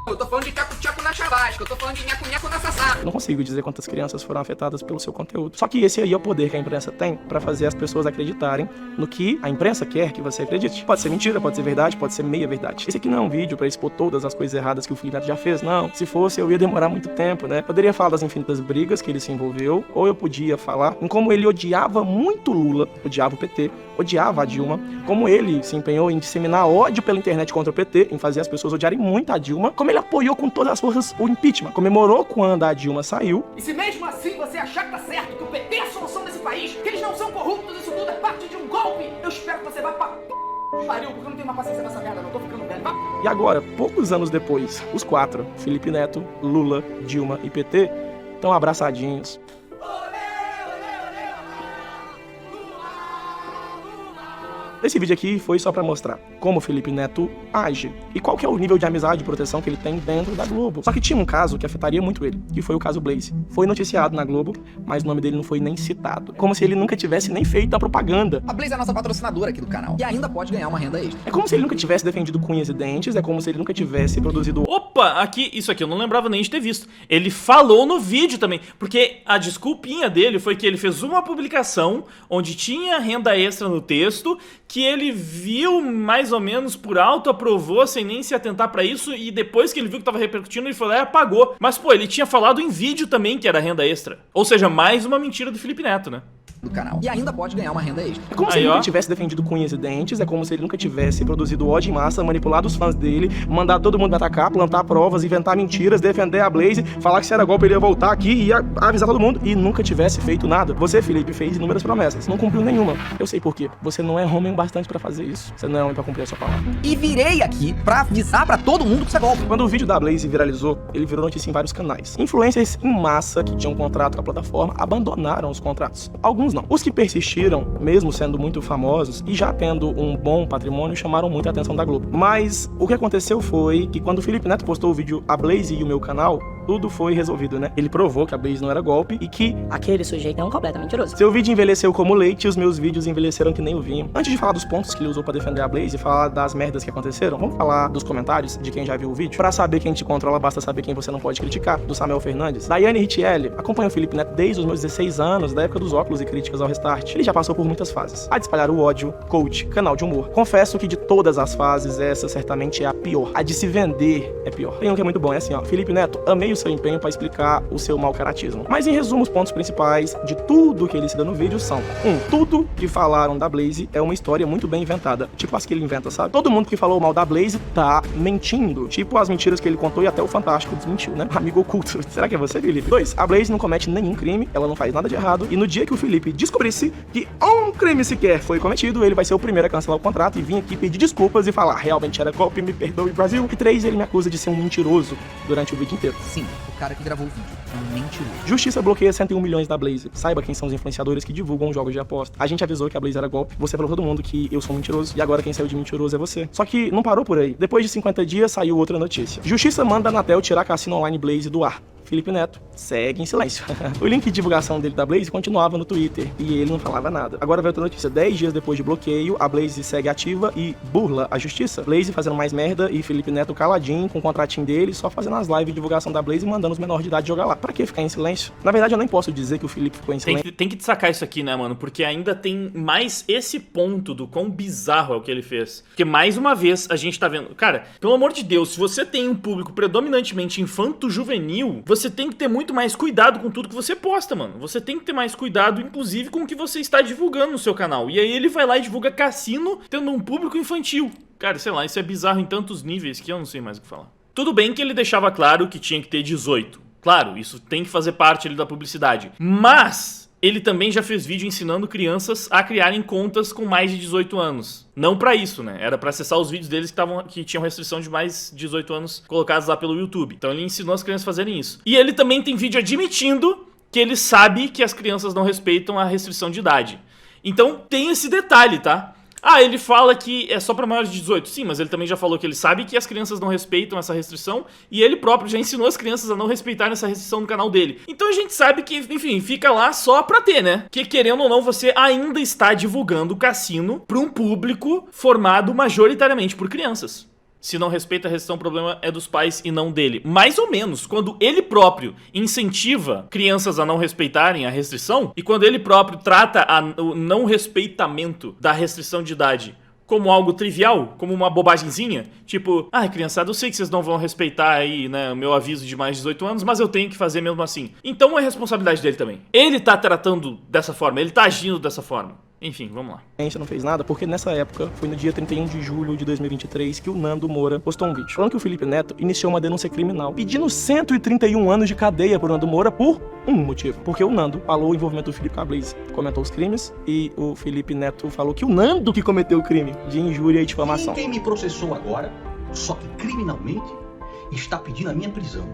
Eu tô falando de tchaco-tchaco na chavasca, eu tô falando de nhaco-nhaco na sassá. Eu não consigo dizer quantas crianças foram afetadas pelo seu conteúdo. Só que esse aí é o poder que a imprensa tem pra fazer as pessoas acreditarem no que a imprensa quer que você acredite. Pode ser mentira, pode ser verdade, pode ser meia verdade. Esse aqui não é um vídeo pra expor todas as coisas erradas que o Felipe Neto já fez, não. Se fosse, eu ia demorar muito tempo, né? Poderia falar das infinitas brigas que ele se envolveu, ou eu podia falar em como ele odiava muito Lula, odiava o PT, odiava a Dilma, como ele se empenhou em disseminar ódio pela internet contra o PT, em fazer as pessoas odiarem muito a Dilma, como ele apoiou com todas as forças o impeachment, comemorou quando a Dilma saiu. E se mesmo assim você achar que tá certo, que o PT é a solução desse país, que eles não são corruptos, isso tudo é parte de um golpe, eu espero que você vá pra pariu, porque eu não tenho mais paciência nessa merda, não tô ficando velho. E agora, poucos anos depois, os 4, Felipe Neto, Lula, Dilma e PT, estão abraçadinhos. Esse vídeo aqui foi só pra mostrar como o Felipe Neto age e qual que é o nível de amizade e proteção que ele tem dentro da Globo. Só que tinha um caso que afetaria muito ele, que foi o caso Blaze. Foi noticiado na Globo, mas o nome dele não foi nem citado. Como se ele nunca tivesse nem feito a propaganda. A Blaze é a nossa patrocinadora aqui do canal e ainda pode ganhar uma renda extra. É como se ele nunca tivesse defendido cunhas e dentes, é como se ele nunca tivesse produzido... Opa, isso aqui eu não lembrava nem de ter visto. Ele falou no vídeo também, porque a desculpinha dele foi que ele fez uma publicação onde tinha renda extra no texto, que ele viu mais ou menos por alto, aprovou sem nem se atentar pra isso, e depois que ele viu que tava repercutindo, ele foi lá e apagou. Mas pô, ele tinha falado em vídeo também que era renda extra. Ou seja, mais uma mentira do Felipe Neto, né? Do canal. E ainda pode ganhar uma renda extra. É como se ele nunca tivesse defendido cunhas e dentes, é como se ele nunca tivesse produzido ódio em massa, manipulado os fãs dele, mandado todo mundo me atacar, plantar provas, inventar mentiras, defender a Blaze, falar que se era golpe ele ia voltar aqui e ia avisar todo mundo e nunca tivesse feito nada. Você, Felipe, fez inúmeras promessas, não cumpriu nenhuma. Eu sei por quê. Você não é homem o bastante pra fazer isso. Você não é homem pra cumprir a sua palavra. E virei aqui pra avisar pra todo mundo que isso é golpe. Quando o vídeo da Blaze viralizou, ele virou notícia em vários canais. Influencers em massa que tinham contrato com a plataforma abandonaram os contratos. Alguns não. Os que persistiram, mesmo sendo muito famosos e já tendo um bom patrimônio, chamaram muita atenção da Globo. Mas o que aconteceu foi que quando o Felipe Neto postou o vídeo A Blaze e o Meu Canal, tudo foi resolvido, né? Ele provou que a Blaze não era golpe e que aquele sujeito é um completo mentiroso. Seu vídeo envelheceu como leite e os meus vídeos envelheceram que nem o vinho. Antes de falar dos pontos que ele usou pra defender a Blaze e falar das merdas que aconteceram, vamos falar dos comentários de quem já viu o vídeo? Pra saber quem te controla, basta saber quem você não pode criticar, do Samuel Fernandes. Daiane Richelli acompanha o Felipe Neto desde os meus 16 anos, da época dos óculos e críticas ao Restart. Ele já passou por muitas fases. A de espalhar o ódio, coach, canal de humor. Confesso que de todas as fases, essa certamente é a pior. A de se vender é pior. Tem um que é muito bom, é assim, ó. Felipe Neto, amei o seu empenho pra explicar o seu mau caratismo. Mas em resumo, os pontos principais de tudo que ele cita no vídeo são: 1. Tudo que falaram da Blaze é uma história muito bem inventada. Tipo as que ele inventa, sabe? Todo mundo que falou mal da Blaze tá mentindo. Tipo as mentiras que ele contou e até o Fantástico desmentiu, né? Amigo oculto. Será que é você, Felipe? 2. A Blaze não comete nenhum crime, ela não faz nada de errado. E no dia que o Felipe descobrisse que um crime sequer foi cometido, ele vai ser o primeiro a cancelar o contrato e vir aqui pedir desculpas e falar: realmente era golpe, me perdoe, Brasil. E 3. Ele me acusa de ser um mentiroso durante o vídeo inteiro. Sim, o cara que gravou o vídeo é um mentiroso. Justiça bloqueia 101 milhões da Blaze. Saiba quem são os influenciadores que divulgam jogos de aposta. A gente avisou que a Blaze era golpe, você falou pra todo mundo que eu sou mentiroso, e agora quem saiu de mentiroso é você. Só que não parou por aí. Depois de 50 dias, saiu outra notícia. Justiça manda a Anatel tirar Cassino Online Blaze do ar. Felipe Neto segue em silêncio. O link de divulgação dele da Blaze continuava no Twitter e ele não falava nada. Agora veio outra notícia: 10 dias depois de bloqueio, a Blaze segue ativa e burla a justiça. Blaze fazendo mais merda e Felipe Neto caladinho com o contratinho dele, só fazendo as lives de divulgação da Blaze e mandando os menores de idade jogar lá. Pra que ficar em silêncio? Na verdade, eu nem posso dizer que o Felipe ficou em silêncio. Tem que destacar isso aqui, né, mano? Porque ainda tem mais esse ponto do quão bizarro é o que ele fez. Porque, mais uma vez, a gente tá vendo... Cara, pelo amor de Deus, se você tem um público predominantemente infanto-juvenil, você tem que ter muito mais cuidado com tudo que você posta, mano. Você tem que ter mais cuidado, inclusive, com o que você está divulgando no seu canal. E aí ele vai lá e divulga cassino tendo um público infantil. Cara, sei lá, isso é bizarro em tantos níveis que eu não sei mais o que falar. Tudo bem que ele deixava claro que tinha que ter 18. Claro, isso tem que fazer parte ali da publicidade. Mas ele também já fez vídeo ensinando crianças a criarem contas com mais de 18 anos. Não pra isso, né? Era pra acessar os vídeos deles que tinham restrição de mais de 18 anos colocados lá pelo YouTube. Então ele ensinou as crianças a fazerem isso. E ele também tem vídeo admitindo que ele sabe que as crianças não respeitam a restrição de idade. Então tem esse detalhe, tá? Ah, ele fala que é só pra maiores de 18. Sim, mas ele também já falou que ele sabe que as crianças não respeitam essa restrição e ele próprio já ensinou as crianças a não respeitarem essa restrição no canal dele. Então a gente sabe que, enfim, fica lá só pra ter, né? Que querendo ou não, você ainda está divulgando o cassino pra um público formado majoritariamente por crianças. Se não respeita a restrição, o problema é dos pais e não dele. Mais ou menos, quando ele próprio incentiva crianças a não respeitarem a restrição, e quando ele próprio trata o não respeitamento da restrição de idade como algo trivial, como uma bobagemzinha, tipo, criançada, eu sei que vocês não vão respeitar aí, né, o meu aviso de mais de 18 anos, mas eu tenho que fazer mesmo assim. Então é responsabilidade dele também. Ele tá tratando dessa forma, ele tá agindo dessa forma. Enfim, vamos lá. A gente não fez nada porque nessa época, foi no dia 31 de julho de 2023, que o Nando Moura postou um vídeo falando que o Felipe Neto iniciou uma denúncia criminal, pedindo 131 anos de cadeia pro Nando Moura por um motivo. Porque o Nando falou o envolvimento do Felipe com a Blaze, comentou os crimes, e o Felipe Neto falou que o Nando que cometeu o crime de injúria e difamação. E quem me processou agora, só que criminalmente, está pedindo a minha prisão.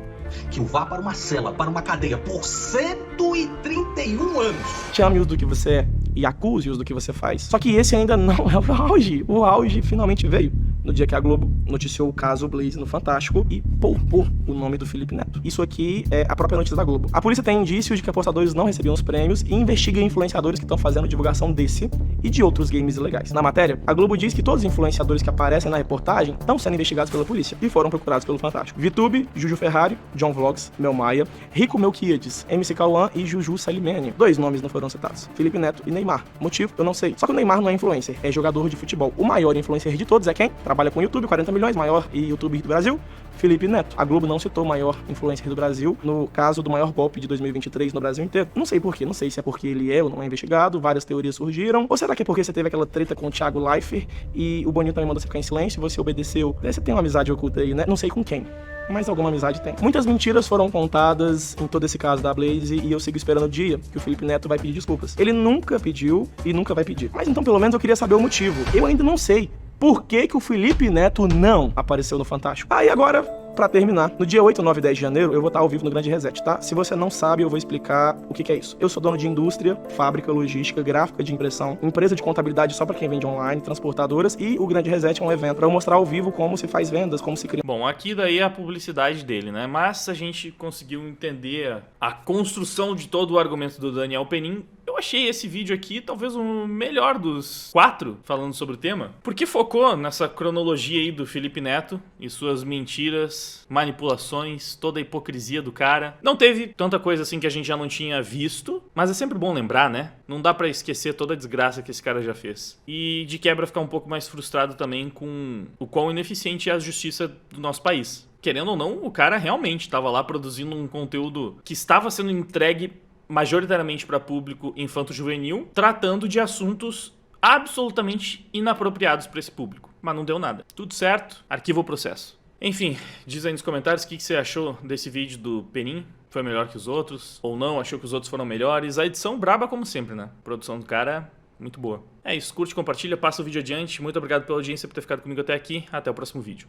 Que eu vá para uma cela, para uma cadeia por 131 anos. Te ame do que você é. e acuse-os do que você faz. Só que esse ainda não é o auge. O auge finalmente veio no dia que a Globo noticiou o caso Blaze no Fantástico e poupou o nome do Felipe Neto. Isso aqui é a própria notícia da Globo. A polícia tem indícios de que apostadores não recebiam os prêmios e investiga influenciadores que estão fazendo divulgação desse e de outros games ilegais. Na matéria, a Globo diz que todos os influenciadores que aparecem na reportagem estão sendo investigados pela polícia e foram procurados pelo Fantástico. VTube, Juju Ferrari, John Vlogs, Mel Maia, Rico Melquiades, MC Cauã e Juju Salimene. 2 nomes não foram citados: Felipe Neto e Neymar. Motivo? Eu não sei. Só que o Neymar não é influencer, é jogador de futebol. O maior influencer de todos é quem? Trabalha com YouTube, 40 milhões, maior youtuber do Brasil, Felipe Neto. A Globo não citou o maior influencer do Brasil no caso do maior golpe de 2023 no Brasil inteiro. Não sei porquê, não sei se é porque ele é ou não é investigado, várias teorias surgiram, ou será que é porque você teve aquela treta com o Thiago Leifert e o Boninho também mandou você ficar em silêncio, você obedeceu. Você tem uma amizade oculta aí, né? Não sei com quem, mas alguma amizade tem. Muitas mentiras foram contadas em todo esse caso da Blaze e eu sigo esperando o dia que o Felipe Neto vai pedir desculpas. Ele nunca pediu e nunca vai pedir. Mas então pelo menos eu queria saber o motivo. Eu ainda não sei por que o Felipe Neto não apareceu no Fantástico. E agora, pra terminar, no dia 8, 9 e 10 de janeiro, eu vou estar ao vivo no Grande Reset, tá? Se você não sabe, eu vou explicar o que é isso. Eu sou dono de indústria, fábrica, logística, gráfica de impressão, empresa de contabilidade só pra quem vende online, transportadoras, e o Grande Reset é um evento pra eu mostrar ao vivo como se faz vendas, como se cria... Bom, aqui daí é a publicidade dele, né? Mas a gente conseguiu entender a construção de todo o argumento do Daniel Penin. Eu achei esse vídeo aqui talvez o melhor dos 4 falando sobre o tema, porque focou nessa cronologia aí do Felipe Neto e suas mentiras, manipulações, toda a hipocrisia do cara. Não teve tanta coisa assim que a gente já não tinha visto, mas é sempre bom lembrar, né? Não dá pra esquecer toda a desgraça que esse cara já fez. E de quebra ficar um pouco mais frustrado também com o quão ineficiente é a justiça do nosso país. Querendo ou não, o cara realmente estava lá produzindo um conteúdo que estava sendo entregue majoritariamente para público infanto-juvenil, tratando de assuntos absolutamente inapropriados para esse público. Mas não deu nada. Tudo certo, arquiva o processo. Enfim, diz aí nos comentários o que você achou desse vídeo do Penin. Foi melhor que os outros? Ou não? Achou que os outros foram melhores? A edição braba como sempre, né? A produção do cara muito boa. É isso, curte, compartilha, passa o vídeo adiante. Muito obrigado pela audiência, por ter ficado comigo até aqui. Até o próximo vídeo.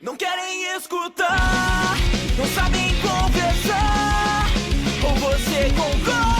Não querem escutar, não sabem conversar, ou você concorda?